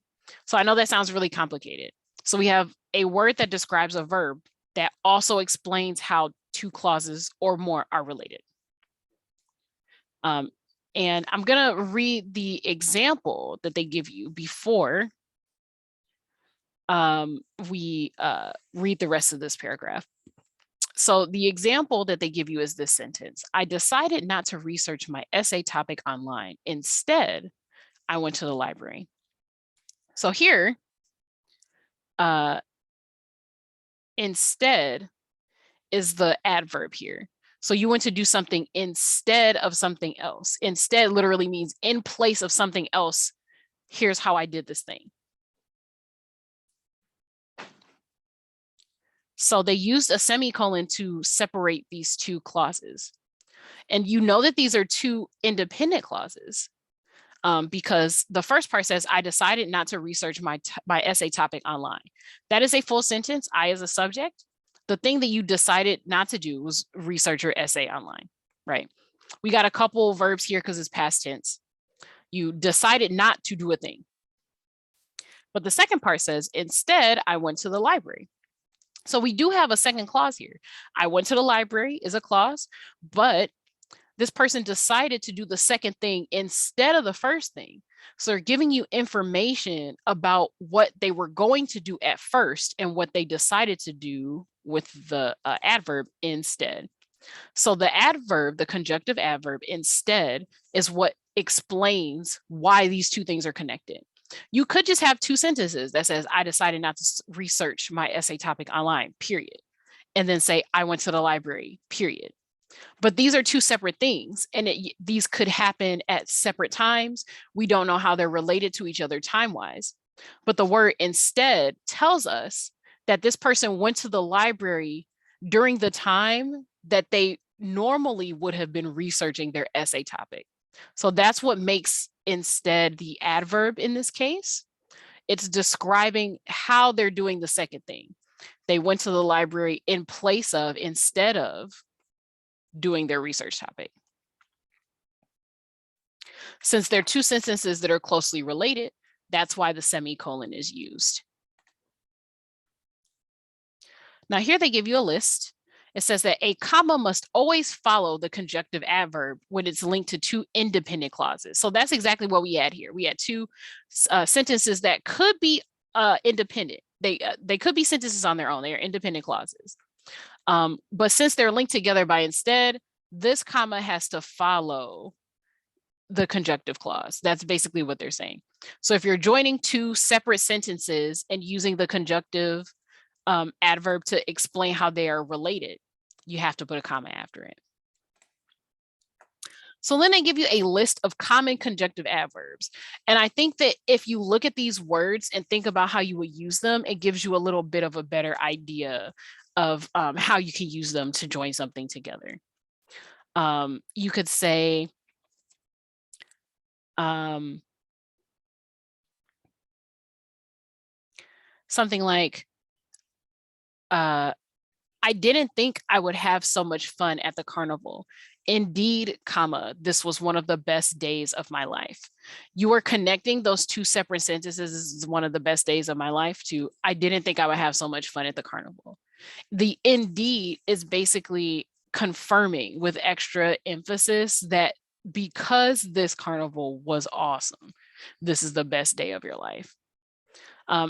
So I know that sounds really complicated. So we have a word that describes a verb that also explains how two clauses or more are related. And I'm going to read the example that they give you before we read the rest of this paragraph. So the example that they give you is this sentence: I decided not to research my essay topic online. Instead, I went to the library. So here, instead is the adverb here. So you want to do something instead of something else. Instead literally means in place of something else. Here's how I did this thing. So they used a semicolon to separate these two clauses. And you know that these are two independent clauses because the first part says, I decided not to research my essay topic online. That is a full sentence, I as a subject. The thing that you decided not to do was research your essay online, right? We got a couple verbs here because it's past tense. You decided not to do a thing. But the second part says, instead, I went to the library. So we do have a second clause here. I went to the library is a clause, but this person decided to do the second thing instead of the first thing. So they're giving you information about what they were going to do at first and what they decided to do with the adverb instead. So the adverb, the conjunctive adverb instead, is what explains why these two things are connected. You could just have two sentences that says, I decided not to research my essay topic online, period. And then say, I went to the library, period. But these are two separate things, and these could happen at separate times. We don't know how they're related to each other time-wise. But the word instead tells us that this person went to the library during the time that they normally would have been researching their essay topic. So that's what makes instead the adverb in this case. It's describing how they're doing the second thing. They went to the library in place of, instead of doing their research topic. Since they're two sentences that are closely related, that's why the semicolon is used. Now here they give you a list. It says that a comma must always follow the conjunctive adverb when it's linked to two independent clauses. So that's exactly what we had here. We had two sentences that could be independent. They could be sentences on their own. They are independent clauses. But since they're linked together by instead, this comma has to follow the conjunctive clause. That's basically what they're saying. So if you're joining two separate sentences and using the conjunctive adverb to explain how they are related, you have to put a comma after it. So then they give you a list of common conjunctive adverbs. And I think that if you look at these words and think about how you would use them, it gives you a little bit of a better idea of how you can use them to join something together. You could say, something like, I didn't think I would have so much fun at the carnival. Indeed, comma, this was one of the best days of my life. You are connecting those two separate sentences, this is one of the best days of my life, to I didn't think I would have so much fun at the carnival. The indeed is basically confirming with extra emphasis that because this carnival was awesome, this is the best day of your life.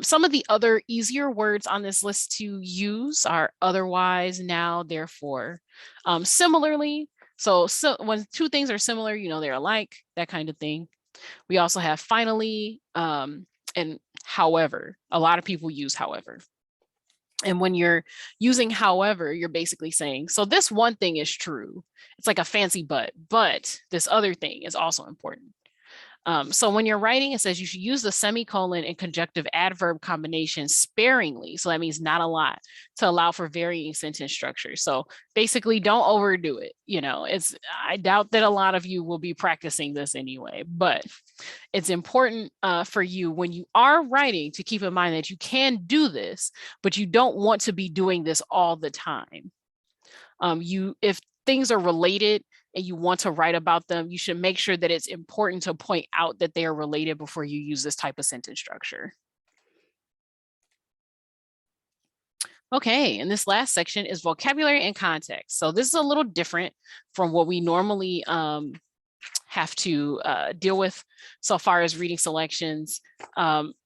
Some of the other easier words on this list to use are otherwise, now, therefore. Similarly, so when two things are similar, you know, they're alike, that kind of thing. We also have finally and however. A lot of people use however. And when you're using however, you're basically saying, so this one thing is true. It's like a fancy but this other thing is also important. So when you're writing, it says you should use the semicolon and conjunctive adverb combination sparingly. So that means not a lot, to allow for varying sentence structure. So basically don't overdo it. You know, I doubt that a lot of you will be practicing this anyway, but it's important for you when you are writing to keep in mind that you can do this, but you don't want to be doing this all the time. If things are related and you want to write about them, you should make sure that it's important to point out that they are related before you use this type of sentence structure. Okay, and this last section is vocabulary and context. So this is a little different from what we normally have to deal with so far as reading selections.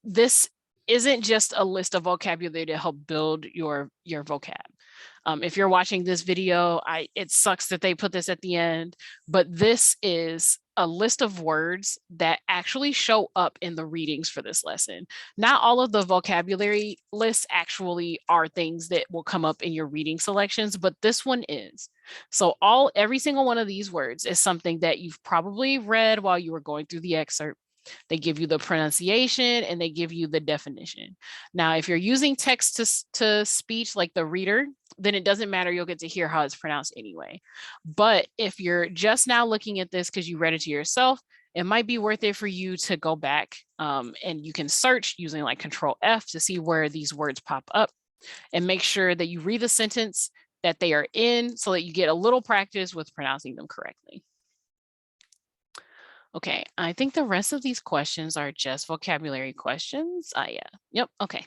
This isn't just a list of vocabulary to help build your vocab. If you're watching this video, it sucks that they put this at the end, but this is a list of words that actually show up in the readings for this lesson. Not all of the vocabulary lists actually are things that will come up in your reading selections, but this one is. So every single one of these words is something that you've probably read while you were going through the excerpt. They give you the pronunciation and they give you the definition. Now, if you're using text to speech like the reader, then it doesn't matter. You'll get to hear how it's pronounced anyway. But if you're just now looking at this because you read it to yourself, it might be worth it for you to go back and you can search using like Control F to see where these words pop up and make sure that you read the sentence that they are in so that you get a little practice with pronouncing them correctly. Okay, I think the rest of these questions are just vocabulary questions. Yeah, yep, okay.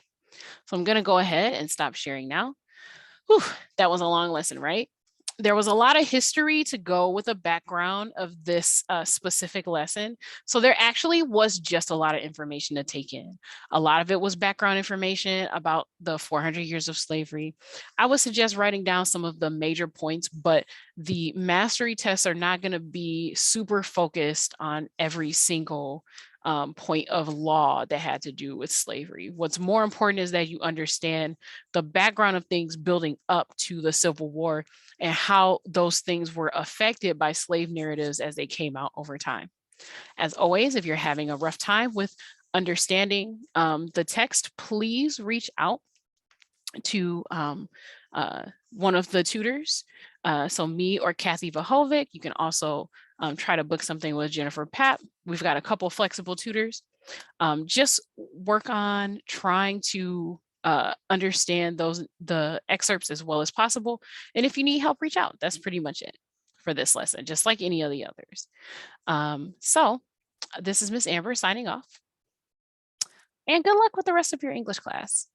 So I'm gonna go ahead and stop sharing now. Whew, that was a long lesson, right? There was a lot of history to go with a background of this specific lesson. So there actually was just a lot of information to take in. A lot of it was background information about the 400 years of slavery. I would suggest writing down some of the major points, but the mastery tests are not going to be super focused on every single point of law that had to do with slavery. What's more important is that you understand the background of things building up to the Civil War and how those things were affected by slave narratives as they came out over time. As always, if you're having a rough time with understanding the text, please reach out to one of the tutors. So me or Kathy Vahovic. You can also try to book something with Jennifer Papp. We've got a couple flexible tutors. Just work on trying to understand the excerpts as well as possible. And if you need help, reach out. That's pretty much it for this lesson, just like any of the others. So this is Miss Amber signing off. And good luck with the rest of your English class.